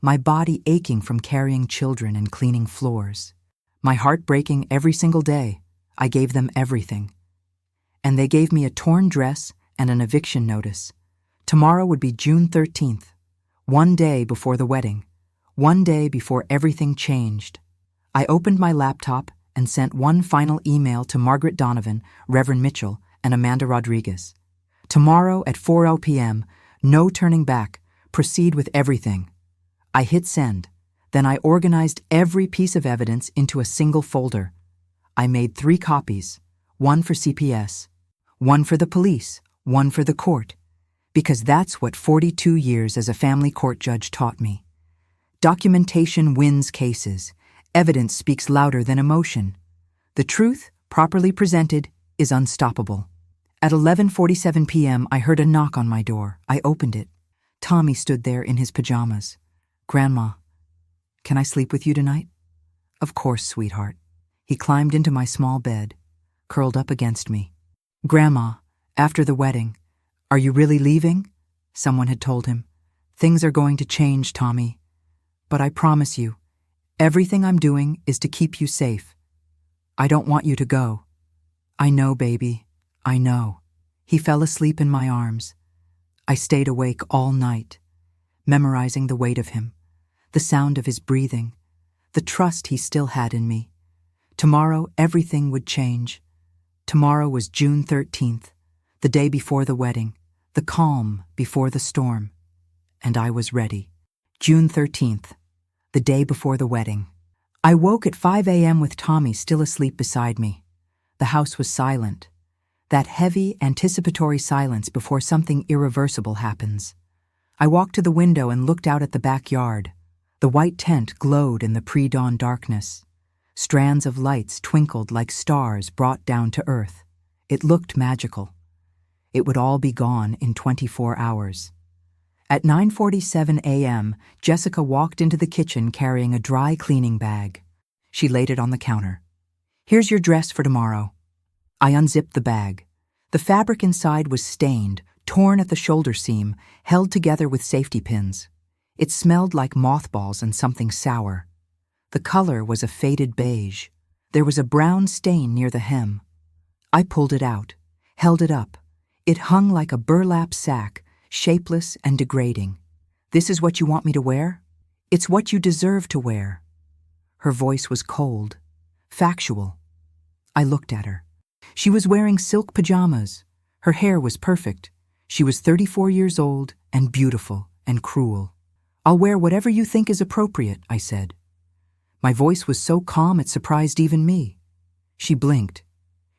My body aching from carrying children and cleaning floors. My heart breaking every single day. I gave them everything. And they gave me a torn dress and an eviction notice. Tomorrow would be June 13th, 1 day before the wedding, 1 day before everything changed. I opened my laptop and sent 1 final email to Margaret Donovan, Reverend Mitchell, and Amanda Rodriguez. Tomorrow at 4:00 p.m., no turning back, proceed with everything. I hit send. Then I organized every piece of evidence into a single folder. I made 3 copies, 1 for CPS, 1 for the police, 1 for the court, because that's what 42 years as a family court judge taught me. Documentation wins cases. Evidence speaks louder than emotion. The truth, properly presented, is unstoppable. At 11:47 p.m., I heard a knock on my door. I opened it. Tommy stood there in his pajamas. "Grandma, can I sleep with you tonight?" "Of course, sweetheart." He climbed into my small bed, curled up against me. "Grandma, after the wedding, are you really leaving?" Someone had told him. "Things are going to change, Tommy. But I promise you, everything I'm doing is to keep you safe. I don't want you to go." "I know, baby. I know." He fell asleep in my arms. I stayed awake all night, memorizing the weight of him, the sound of his breathing, the trust he still had in me. Tomorrow, everything would change. Tomorrow was June 13th, the day before the wedding, the calm before the storm. and I was ready. June 13th, the day before the wedding. I woke at 5 a.m. with Tommy still asleep beside me. The house was silent. That heavy, anticipatory silence before something irreversible happens. I walked to the window and looked out at the backyard. The white tent glowed in the pre-dawn darkness. Strands of lights twinkled like stars brought down to earth. It looked magical. It would all be gone in 24 hours. At 9:47 a.m., Jessica walked into the kitchen carrying a dry cleaning bag. She laid it on the counter. "Here's your dress for tomorrow." I unzipped the bag. The fabric inside was stained, torn at the shoulder seam, held together with safety pins. It smelled like mothballs and something sour. The color was a faded beige. There was a brown stain near the hem. I pulled it out, held it up. It hung like a burlap sack, shapeless and degrading. "This is what you want me to wear? It's what you deserve to wear." Her voice was cold, factual. I looked at her. She was wearing silk pajamas. Her hair was perfect. She was 34 years old and beautiful and cruel. "I'll wear whatever you think is appropriate," I said. My voice was so calm it surprised even me. She blinked.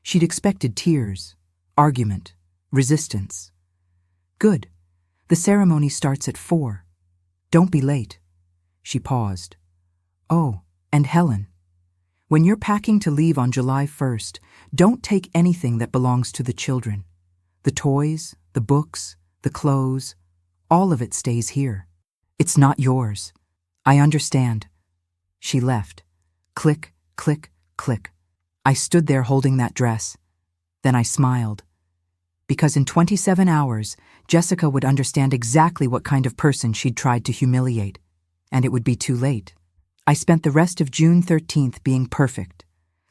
She'd expected tears, argument, resistance. "Good. The ceremony starts at 4. Don't be late." She paused. "Oh, and Helen, when you're packing to leave on July 1st, don't take anything that belongs to the children. The toys, the books, the clothes, all of it stays here. It's not yours. I understand." She left. Click, click, click. I stood there holding that dress. Then I smiled. Because in 27 hours, Jessica would understand exactly what kind of person she'd tried to humiliate, and it would be too late. I spent the rest of June 13th being perfect,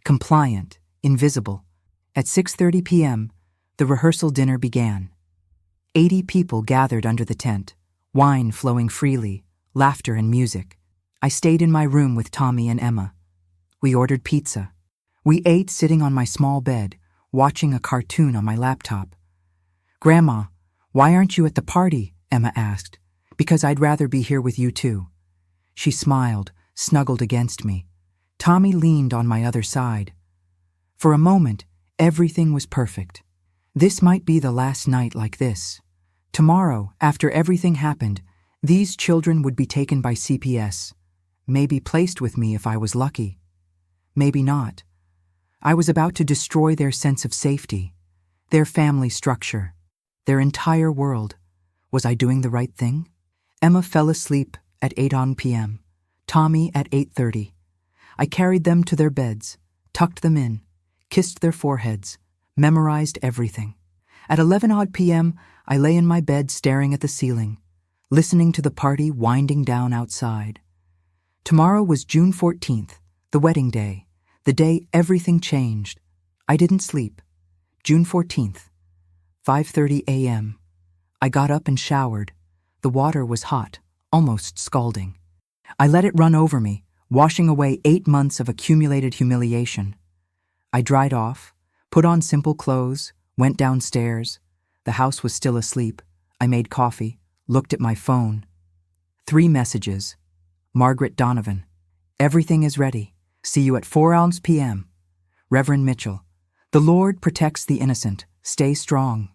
compliant, invisible. At 6:30 p.m., the rehearsal dinner began. 80 people gathered under the tent, wine flowing freely, laughter and music. I stayed in my room with Tommy and Emma. We ordered pizza. We ate sitting on my small bed, watching a cartoon on my laptop. "Grandma, why aren't you at the party?" Emma asked. "Because I'd rather be here with you too." She smiled, snuggled against me. Tommy leaned on my other side. For a moment, everything was perfect. This might be the last night like this. Tomorrow, after everything happened, these children would be taken by CPS, maybe placed with me if I was lucky. Maybe not. I was about to destroy their sense of safety, their family structure, their entire world. Was I doing the right thing? Emma fell asleep at 8 p.m., Tommy at 8:30. I carried them to their beds, tucked them in, kissed their foreheads, memorized everything. At 11 p.m., I lay in my bed staring at the ceiling, listening to the party winding down outside. Tomorrow was June 14th, the wedding day, the day everything changed. I didn't sleep. June 14th, 5:30 a.m. I got up and showered. The water was hot, almost scalding. I let it run over me, washing away 8 months of accumulated humiliation. I dried off, put on simple clothes, went downstairs. The house was still asleep. I made coffee, looked at my phone. 3 messages. Margaret Donovan. "Everything is ready. See you at 4 p.m. Reverend Mitchell. The Lord protects the innocent. Stay strong.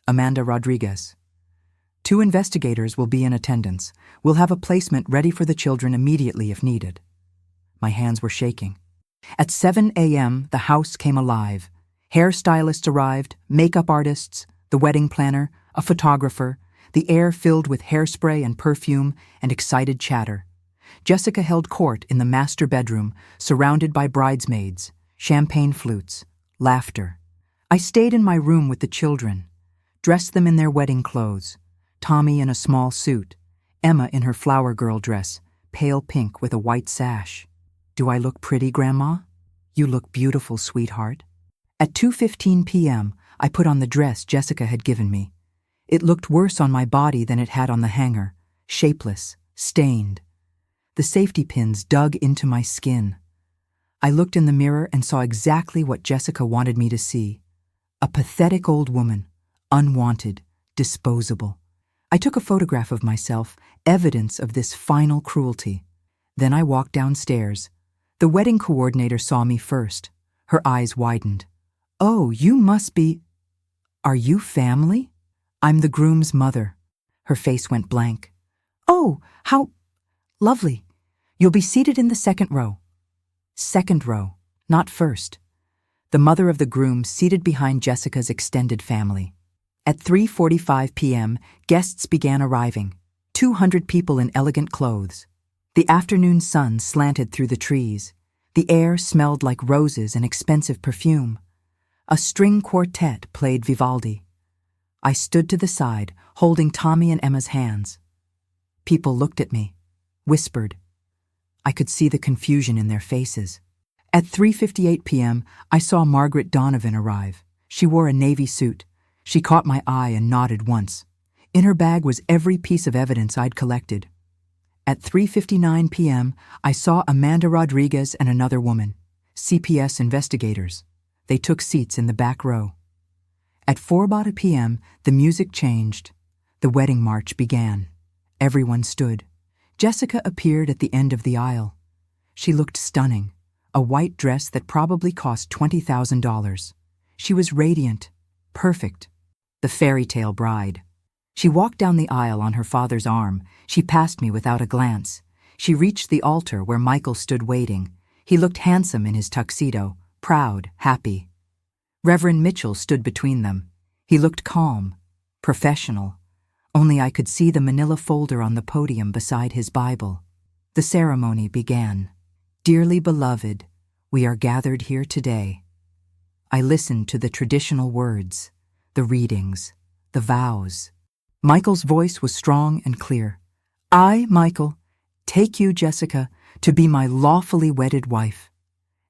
Amanda Rodriguez. 2 investigators will be in attendance. We'll have a placement ready for the children immediately if needed." My hands were shaking. At 7 a.m., the house came alive. Hairstylists arrived, makeup artists, the wedding planner, a photographer, the air filled with hairspray and perfume and excited chatter. Jessica held court in the master bedroom, surrounded by bridesmaids, champagne flutes, laughter. I stayed in my room with the children, dressed them in their wedding clothes, Tommy in a small suit, Emma in her flower girl dress, pale pink with a white sash. "Do I look pretty, Grandma?" "You look beautiful, sweetheart." At 2:15 p.m., I put on the dress Jessica had given me. It looked worse on my body than it had on the hanger, shapeless, stained. The safety pins dug into my skin. I looked in the mirror and saw exactly what Jessica wanted me to see. A pathetic old woman, unwanted, disposable. I took a photograph of myself, evidence of this final cruelty. Then I walked downstairs. The wedding coordinator saw me first. Her eyes widened. "Oh, you must be... Are you family?" "I'm the groom's mother." Her face went blank. "Oh, how lovely. You'll be seated in the second row." Second row, not first. The mother of the groom seated behind Jessica's extended family. At 3:45 p.m., guests began arriving, 200 people in elegant clothes. The afternoon sun slanted through the trees. The air smelled like roses and expensive perfume. A string quartet played Vivaldi. I stood to the side, holding Tommy and Emma's hands. People looked at me, whispered. I could see the confusion in their faces. At 3:58 p.m., I saw Margaret Donovan arrive. She wore a navy suit. She caught my eye and nodded once. In her bag was every piece of evidence I'd collected. At 3:59 p.m., I saw Amanda Rodriguez and another woman, CPS investigators. They took seats in the back row. At 4:00 p.m., the music changed. The wedding march began. Everyone stood. Jessica appeared at the end of the aisle. She looked stunning, a white dress that probably cost $20,000. She was radiant, perfect, the fairy tale bride. She walked down the aisle on her father's arm. She passed me without a glance. She reached the altar where Michael stood waiting. He looked handsome in his tuxedo, proud, happy. Reverend Mitchell stood between them. He looked calm, professional. Only I could see the manila folder on the podium beside his Bible. The ceremony began. "Dearly beloved, we are gathered here today." I listened to the traditional words, the readings, the vows. Michael's voice was strong and clear. "I, Michael, take you, Jessica, to be my lawfully wedded wife."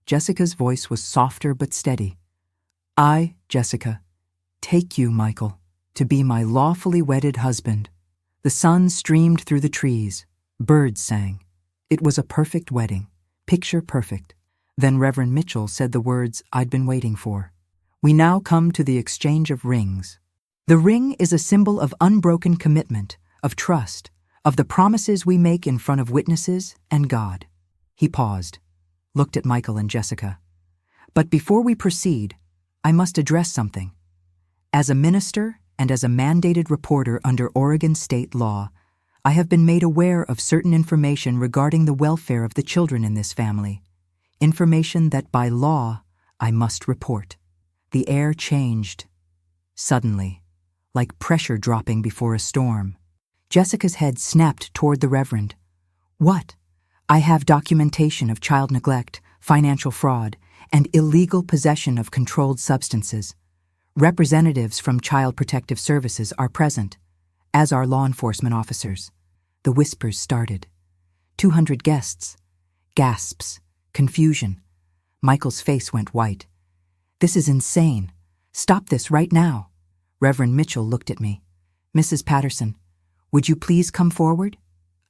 Jessica's voice was softer but steady. "I, Jessica, take you, Michael, to be my lawfully wedded husband." The sun streamed through the trees. Birds sang. It was a perfect wedding, picture perfect. Then Reverend Mitchell said the words I'd been waiting for. "We now come to the exchange of rings. The ring is a symbol of unbroken commitment, of trust, of the promises we make in front of witnesses and God." He paused, looked at Michael and Jessica. "But before we proceed, I must address something. As a minister and as a mandated reporter under Oregon state law, I have been made aware of certain information regarding the welfare of the children in this family. Information that by law I must report." The air changed. Suddenly, like pressure dropping before a storm. Jessica's head snapped toward the Reverend. "What?" "I have documentation of child neglect, financial fraud, and illegal possession of controlled substances. Representatives from Child Protective Services are present, as are law enforcement officers." The whispers started. 200 guests. Gasps. Confusion. Michael's face went white. "This is insane. Stop this right now." Reverend Mitchell looked at me. "Mrs. Patterson, would you please come forward?"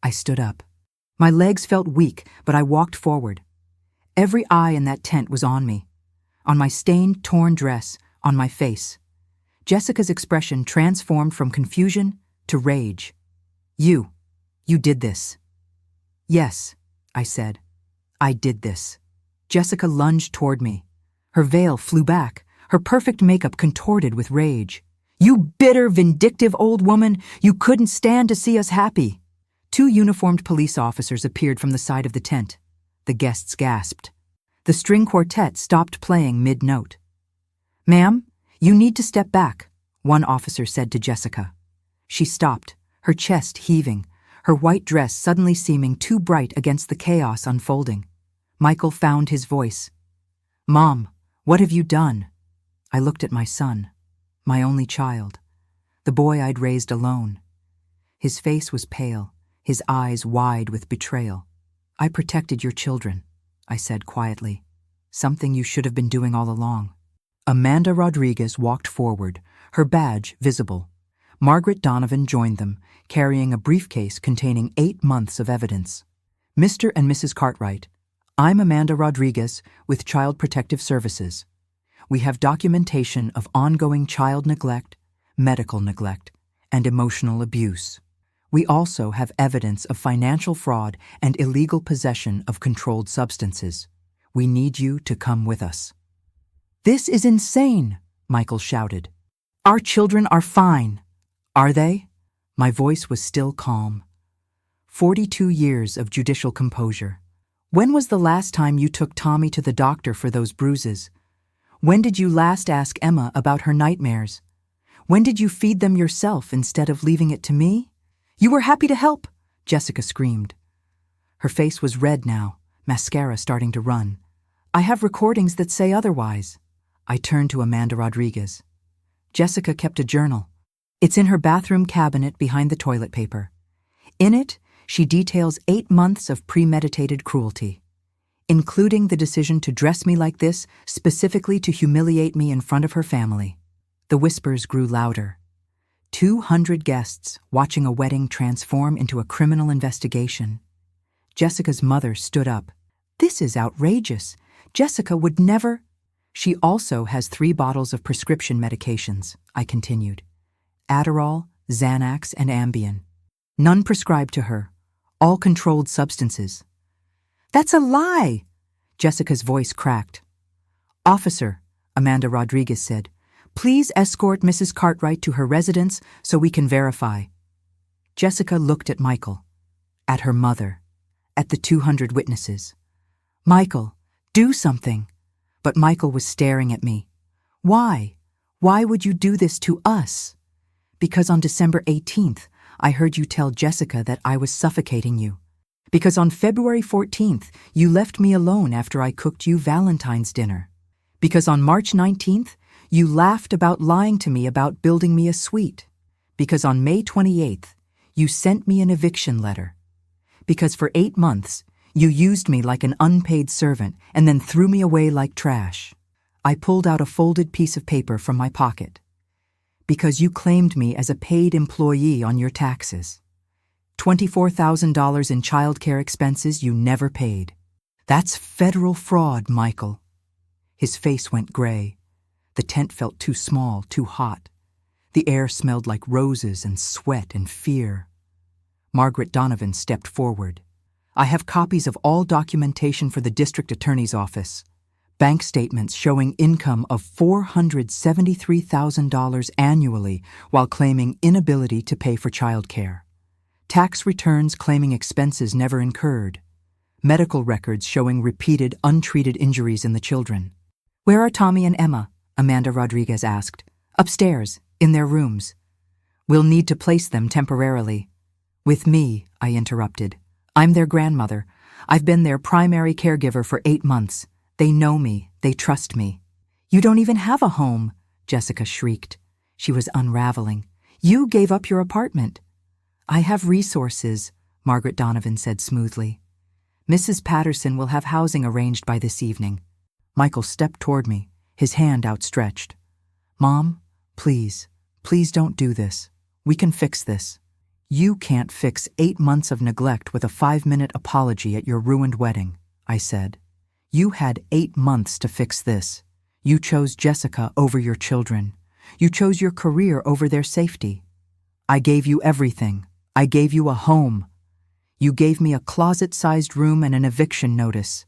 I stood up. My legs felt weak, but I walked forward. Every eye in that tent was on me, on my stained, torn dress, on my face. Jessica's expression transformed from confusion to rage. You did this." "Yes," I said. "I did this." Jessica lunged toward me. Her veil flew back, her perfect makeup contorted with rage. "You bitter, vindictive old woman! You couldn't stand to see us happy!" 2 uniformed police officers appeared from the side of the tent. The guests gasped. The string quartet stopped playing mid-note. "Ma'am, you need to step back," one officer said to Jessica. She stopped, her chest heaving, her white dress suddenly seeming too bright against the chaos unfolding. Michael found his voice. "Mom, what have you done?" I looked at my son, my only child, the boy I'd raised alone. His face was pale, his eyes wide with betrayal. "I protected your children," I said quietly. "Something you should have been doing all along." Amanda Rodriguez walked forward, her badge visible. Margaret Donovan joined them, carrying a briefcase containing 8 months of evidence. "Mr. and Mrs. Cartwright, I'm Amanda Rodriguez with Child Protective Services. We have documentation of ongoing child neglect, medical neglect, and emotional abuse. We also have evidence of financial fraud and illegal possession of controlled substances. We need you to come with us." "This is insane," Michael shouted. "Our children are fine." "Are they?" My voice was still calm. 42 years of judicial composure. When was the last time you took Tommy to the doctor for those bruises? When did you last ask Emma about her nightmares? When did you feed them yourself instead of leaving it to me? "You were happy to help," Jessica screamed. Her face was red now, mascara starting to run. "I have recordings that say otherwise." I turned to Amanda Rodriguez. Jessica kept a journal. It's in her bathroom cabinet behind the toilet paper. In it, she details 8 months of premeditated cruelty, including the decision to dress me like this specifically to humiliate me in front of her family. The whispers grew louder. 200 guests watching a wedding transform into a criminal investigation. Jessica's mother stood up. "This is outrageous. Jessica would never—" "She also has 3 bottles of prescription medications," I continued. Adderall, Xanax, and Ambien. None prescribed to her. All controlled substances. "That's a lie!" Jessica's voice cracked. "Officer," Amanda Rodriguez said, "please escort Mrs. Cartwright to her residence so we can verify." Jessica looked at Michael, at her mother, at the 200 witnesses. "Michael, do something." But Michael was staring at me. "Why? Why would you do this to us?" "Because on December 18th, I heard you tell Jessica that I was suffocating you. Because on February 14th, you left me alone after I cooked you Valentine's dinner. Because on March 19th, you laughed about lying to me about building me a suite. Because on May 28th, you sent me an eviction letter. Because for 8 months, you used me like an unpaid servant and then threw me away like trash." I pulled out a folded piece of paper from my pocket. "Because you claimed me as a paid employee on your taxes. $24,000 in childcare expenses you never paid. That's federal fraud, Michael." His face went gray. The tent felt too small, too hot. The air smelled like roses and sweat and fear. Margaret Donovan stepped forward. "I have copies of all documentation for the district attorney's office. Bank statements showing income of $473,000 annually while claiming inability to pay for childcare. Tax returns claiming expenses never incurred. Medical records showing repeated untreated injuries in the children." "Where are Tommy and Emma?" Amanda Rodriguez asked. "Upstairs, in their rooms." "We'll need to place them temporarily." "With me," I interrupted. "I'm their grandmother. I've been their primary caregiver for 8 months. They know me. They trust me." "You don't even have a home," Jessica shrieked. She was unraveling. "You gave up your apartment." "I have resources," Margaret Donovan said smoothly. "Mrs. Patterson will have housing arranged by this evening." Michael stepped toward me, his hand outstretched. "Mom, please, please don't do this. We can fix this." "You can't fix 8 months of neglect with a 5-minute apology at your ruined wedding," I said. "You had 8 months to fix this. You chose Jessica over your children. You chose your career over their safety. I gave you everything. I gave you a home. You gave me a closet-sized room and an eviction notice.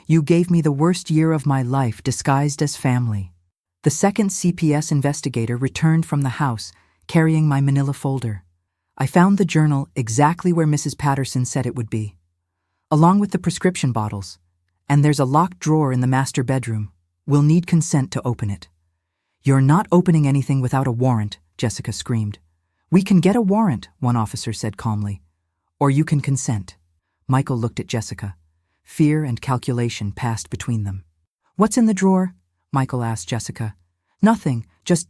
You gave me the worst year of my life disguised as family." The second CPS investigator returned from the house, carrying my manila folder. I found the journal exactly where Mrs. Patterson said it would be, along with the prescription bottles. "And there's a locked drawer in the master bedroom. We'll need consent to open it." "You're not opening anything without a warrant," Jessica screamed. "We can get a warrant," one officer said calmly. "Or you can consent." Michael looked at Jessica. Fear and calculation passed between them. "What's in the drawer?" Michael asked Jessica. "Nothing, just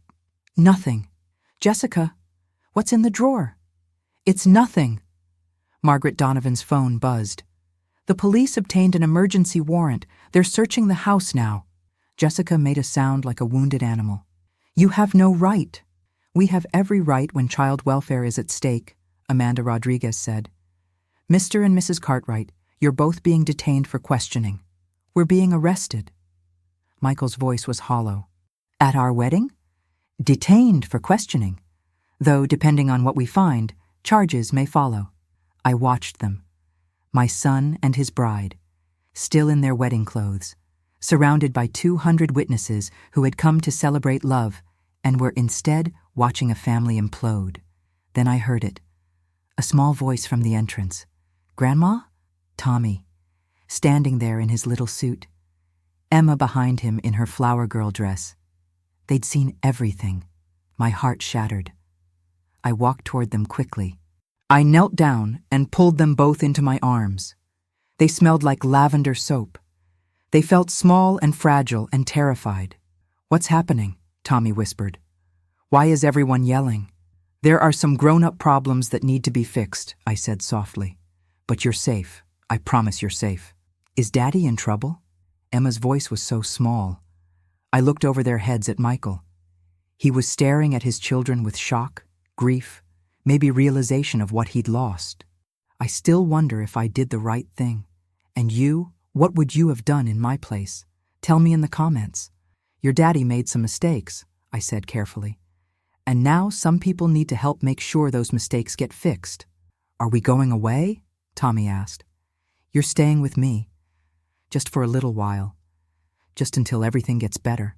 nothing." "Jessica, what's in the drawer?" "It's nothing." Margaret Donovan's phone buzzed. "The police obtained an emergency warrant. They're searching the house now." Jessica made a sound like a wounded animal. "You have no right." "We have every right when child welfare is at stake," Amanda Rodriguez said. "Mr. and Mrs. Cartwright, you're both being detained for questioning. We're being arrested." Michael's voice was hollow. "At our wedding? Detained for questioning. though depending on what we find, charges may follow. I watched them. My son and his bride, still in their wedding clothes, surrounded by 200 witnesses who had come to celebrate love and were instead watching a family implode. Then I heard it. A small voice from the entrance. "Grandma?" Tommy, standing there in his little suit. Emma behind him in her flower girl dress. They'd seen everything. My heart shattered. I walked toward them quickly. I knelt down and pulled them both into my arms. They smelled like lavender soap. They felt small and fragile and terrified. "What's happening?" Tommy whispered. "Why is everyone yelling?" "There are some grown-up problems that need to be fixed," I said softly. "But you're safe. I promise you're safe." "Is Daddy in trouble?" Emma's voice was so small. I looked over their heads at Michael. He was staring at his children with shock, grief, maybe realization of what he'd lost. "I still wonder if I did the right thing. And you, what would you have done in my place? Tell me in the comments." "Your daddy made some mistakes," I said carefully. "And now some people need to help make sure those mistakes get fixed." "Are we going away?" Tommy asked. "You're staying with me. Just for a little while. Just until everything gets better."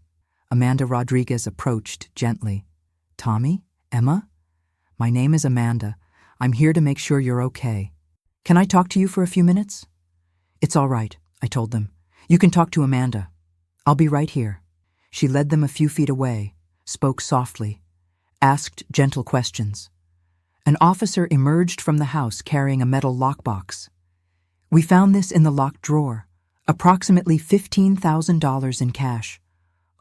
Amanda Rodriguez approached gently. "Tommy? Emma? My name is Amanda. I'm here to make sure you're okay. Can I talk to you for a few minutes?" "It's all right," I told them. "You can talk to Amanda. I'll be right here." She led them a few feet away, spoke softly, asked gentle questions. An officer emerged from the house carrying a metal lockbox. "We found this in the locked drawer, approximately $15,000 in cash.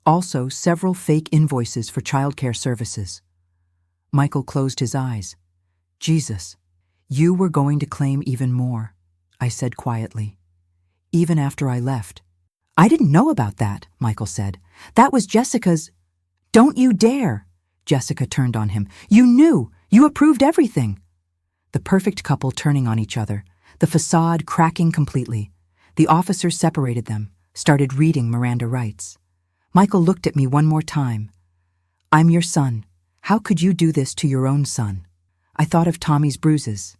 Also several fake invoices for childcare services." Michael closed his eyes. "Jesus, you were going to claim even more," I said quietly. "Even after I left." "I didn't know about that," Michael said. "That was Jessica's—" "Don't you dare!" Jessica turned on him. "You knew! You approved everything!" The perfect couple turning on each other, the facade cracking completely. The officer separated them, started reading Miranda rights. Michael looked at me one more time. "I'm your son. How could you do this to your own son?" I thought of Tommy's bruises,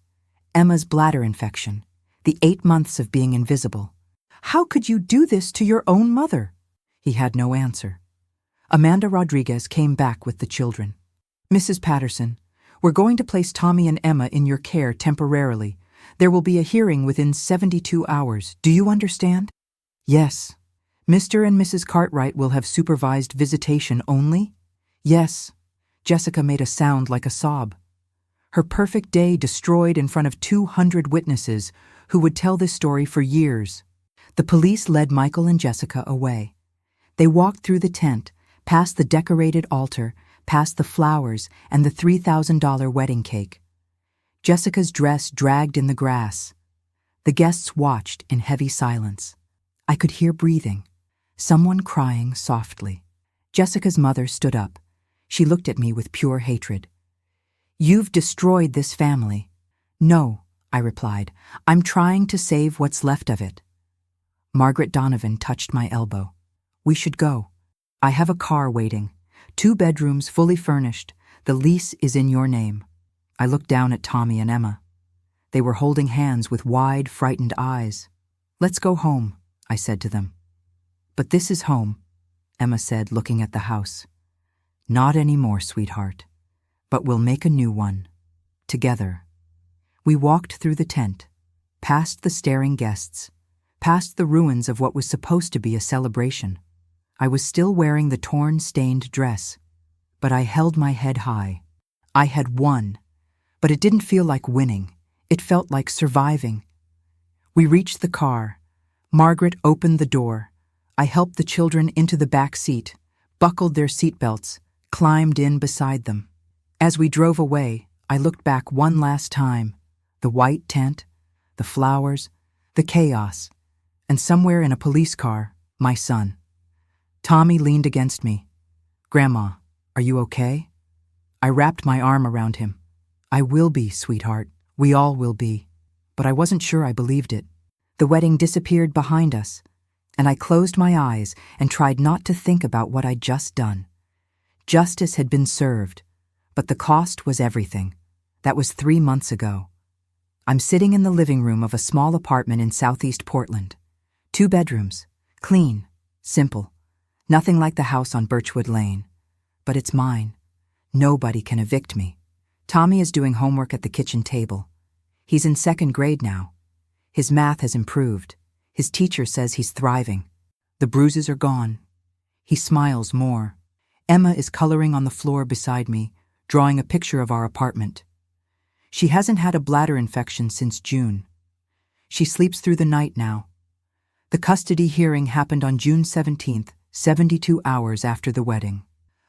Emma's bladder infection, the 8 months of being invisible. "How could you do this to your own mother?" He had no answer. Amanda Rodriguez came back with the children. "Mrs. Patterson, we're going to place Tommy and Emma in your care temporarily. There will be a hearing within 72 hours. Do you understand?" "Yes." "Mr. and Mrs. Cartwright will have supervised visitation only?" "Yes." Jessica made a sound like a sob. Her perfect day destroyed in front of 200 witnesses who would tell this story for years. The police led Michael and Jessica away. They walked through the tent, past the decorated altar, past the flowers and the $3,000 wedding cake. Jessica's dress dragged in the grass. The guests watched in heavy silence. I could hear breathing, someone crying softly. Jessica's mother stood up. She looked at me with pure hatred. "You've destroyed this family." "No," I replied. "I'm trying to save what's left of it." Margaret Donovan touched my elbow. "We should go. I have a car waiting. 2 bedrooms fully furnished. The lease is in your name." I looked down at Tommy and Emma. They were holding hands with wide, frightened eyes. "Let's go home," I said to them. "But this is home," Emma said, looking at the house. "Not anymore, sweetheart. But we'll make a new one. Together." We walked through the tent, past the staring guests, past the ruins of what was supposed to be a celebration. I was still wearing the torn, stained dress, but I held my head high. I had won, but it didn't feel like winning. It felt like surviving. We reached the car. Margaret opened the door. I helped the children into the back seat, buckled their seatbelts, climbed in beside them. As we drove away, I looked back one last time. The white tent, the flowers, the chaos, and somewhere in a police car, my son. Tommy leaned against me. "Grandma, are you okay?" I wrapped my arm around him. "I will be, sweetheart. We all will be." But I wasn't sure I believed it. The wedding disappeared behind us, and I closed my eyes and tried not to think about what I'd just done. Justice had been served. But the cost was everything. That was 3 months ago. I'm sitting in the living room of a small apartment in Southeast Portland. 2 bedrooms, clean, simple, nothing like the house on Birchwood Lane. But it's mine. Nobody can evict me. Tommy is doing homework at the kitchen table. He's in 2nd grade now. His math has improved. His teacher says he's thriving. The bruises are gone. He smiles more. Emma is coloring on the floor beside me, drawing a picture of our apartment. She hasn't had a bladder infection since June. She sleeps through the night now. The custody hearing happened on June 17th, 72 hours after the wedding.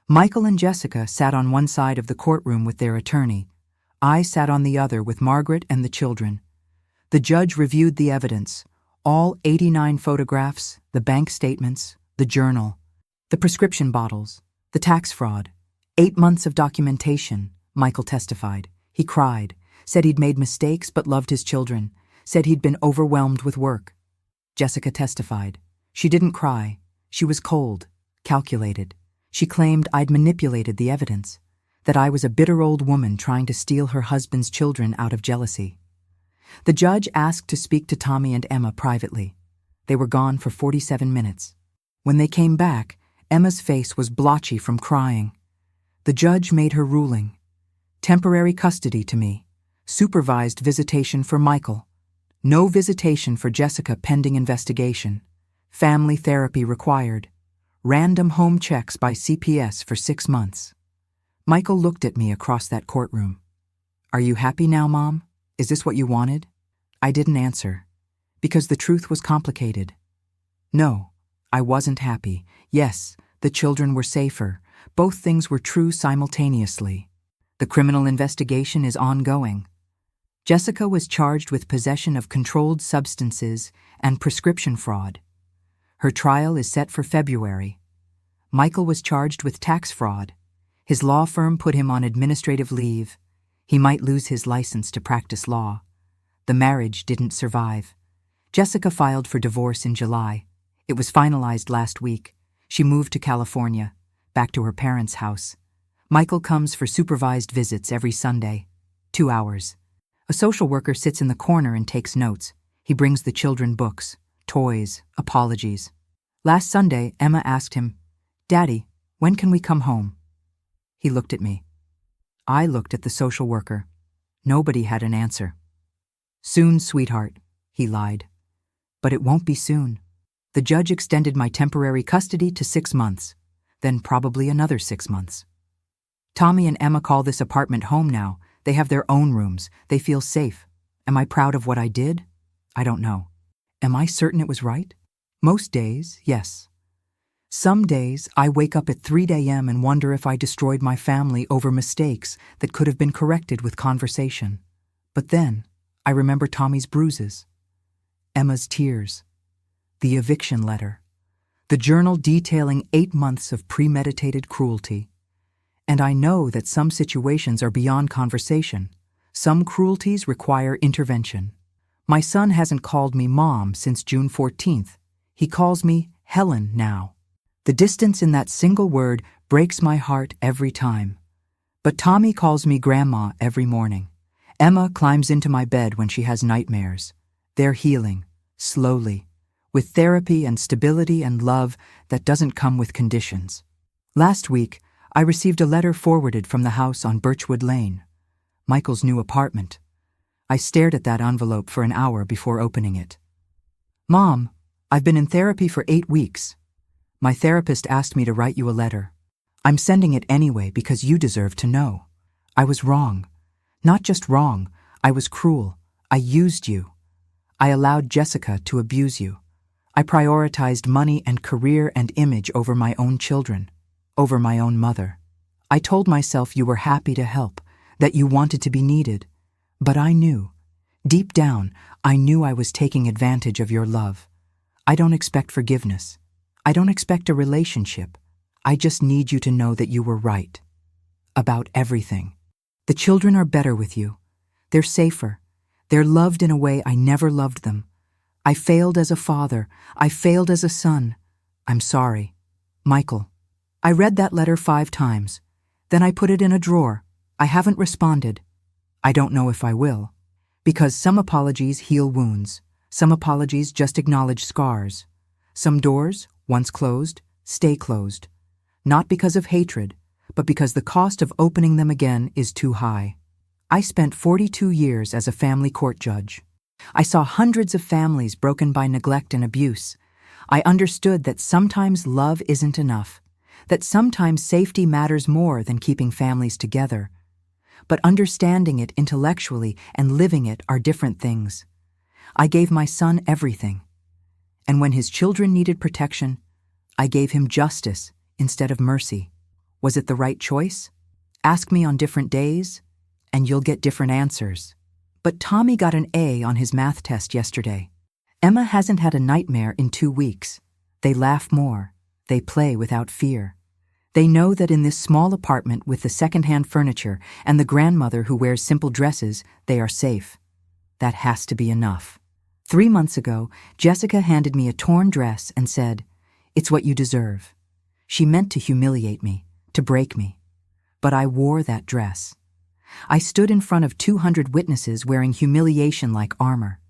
Michael and Jessica sat on one side of the courtroom with their attorney. I sat on the other with Margaret and the children. The judge reviewed the evidence, all 89 photographs, the bank statements, the journal, the prescription bottles, the tax fraud. 8 months of documentation, Michael testified. He cried, said he'd made mistakes but loved his children, said he'd been overwhelmed with work. Jessica testified. She didn't cry. She was cold, calculated. She claimed I'd manipulated the evidence, that I was a bitter old woman trying to steal her husband's children out of jealousy. The judge asked to speak to Tommy and Emma privately. They were gone for 47 minutes. When they came back, Emma's face was blotchy from crying. The judge made her ruling. Temporary custody to me. Supervised visitation for Michael. No visitation for Jessica pending investigation. Family therapy required. Random home checks by CPS for 6 months. Michael looked at me across that courtroom. "Are you happy now, Mom? Is this what you wanted?" I didn't answer, because the truth was complicated. No, I wasn't happy. Yes, the children were safer. Both things were true simultaneously. The criminal investigation is ongoing. Jessica was charged with possession of controlled substances and prescription fraud. Her trial is set for February. Michael was charged with tax fraud. His law firm put him on administrative leave. He might lose his license to practice law. The marriage didn't survive. Jessica filed for divorce in July. It was finalized last week. She moved to California, back to her parents' house. Michael comes for supervised visits every Sunday, 2 hours. A social worker sits in the corner and takes notes. He brings the children books, toys, apologies. Last Sunday, Emma asked him, "Daddy, when can we come home?" He looked at me. I looked at the social worker. Nobody had an answer. "Soon, sweetheart," he lied. But it won't be soon. The judge extended my temporary custody to 6 months, then probably another 6 months. Tommy and Emma call this apartment home now. They have their own rooms. They feel safe. Am I proud of what I did? I don't know. Am I certain it was right? Most days, yes. Some days, I wake up at 3 a.m. and wonder if I destroyed my family over mistakes that could have been corrected with conversation. But then, I remember Tommy's bruises, Emma's tears, the eviction letter, the journal detailing 8 months of premeditated cruelty. And I know that some situations are beyond conversation. Some cruelties require intervention. My son hasn't called me Mom since June 14th. He calls me Helen now. The distance in that single word breaks my heart every time. But Tommy calls me Grandma every morning. Emma climbs into my bed when she has nightmares. They're healing, slowly, with therapy and stability and love that doesn't come with conditions. Last week, I received a letter forwarded from the house on Birchwood Lane, Michael's new apartment. I stared at that envelope for an hour before opening it. "Mom, I've been in therapy for 8 weeks. My therapist asked me to write you a letter. I'm sending it anyway because you deserve to know. I was wrong. Not just wrong, I was cruel. I used you. I allowed Jessica to abuse you. I prioritized money and career and image over my own children, over my own mother. I told myself you were happy to help, that you wanted to be needed. But I knew, deep down, I knew I was taking advantage of your love. I don't expect forgiveness. I don't expect a relationship. I just need you to know that you were right. About everything. The children are better with you. They're safer. They're loved in a way I never loved them. I failed as a father. I failed as a son. I'm sorry. Michael." I read that letter 5 times. Then I put it in a drawer. I haven't responded. I don't know if I will. Because some apologies heal wounds. Some apologies just acknowledge scars. Some doors, once closed, stay closed. Not because of hatred, but because the cost of opening them again is too high. I spent 42 years as a family court judge. I saw hundreds of families broken by neglect and abuse. I understood that sometimes love isn't enough, that sometimes safety matters more than keeping families together. But understanding it intellectually and living it are different things. I gave my son everything. And when his children needed protection, I gave him justice instead of mercy. Was it the right choice? Ask me on different days, and you'll get different answers. But Tommy got an A on his math test yesterday. Emma hasn't had a nightmare in 2 weeks. They laugh more. They play without fear. They know that in this small apartment with the secondhand furniture and the grandmother who wears simple dresses, they are safe. That has to be enough. 3 months ago, Jessica handed me a torn dress and said, "It's what you deserve." She meant to humiliate me, to break me. But I wore that dress. I stood in front of 200 witnesses wearing humiliation like armor.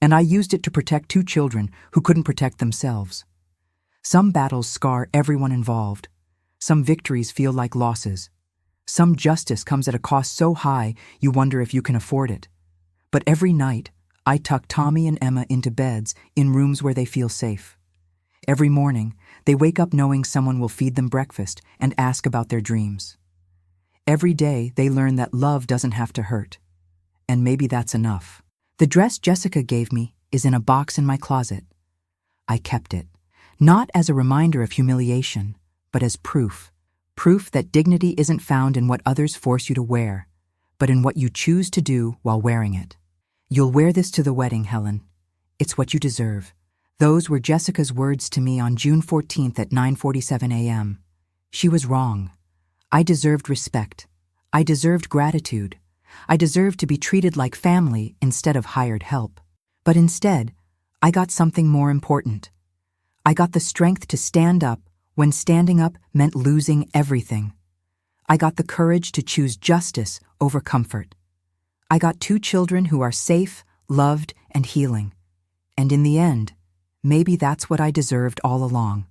And I used it to protect 2 children who couldn't protect themselves. Some battles scar everyone involved. Some victories feel like losses. Some justice comes at a cost so high you wonder if you can afford it. But every night, I tuck Tommy and Emma into beds in rooms where they feel safe. Every morning, they wake up knowing someone will feed them breakfast and ask about their dreams. Every day, they learn that love doesn't have to hurt. And maybe that's enough. The dress Jessica gave me is in a box in my closet. I kept it, not as a reminder of humiliation, but as proof. Proof that dignity isn't found in what others force you to wear, but in what you choose to do while wearing it. You'll wear this to the wedding, Helen. It's what you deserve. Those were Jessica's words to me on June 14th at 9:47 a.m. She was wrong. I deserved respect. I deserved gratitude. I deserved to be treated like family instead of hired help. But instead, I got something more important. I got the strength to stand up when standing up meant losing everything. I got the courage to choose justice over comfort. I got 2 children who are safe, loved, and healing. And in the end, maybe that's what I deserved all along.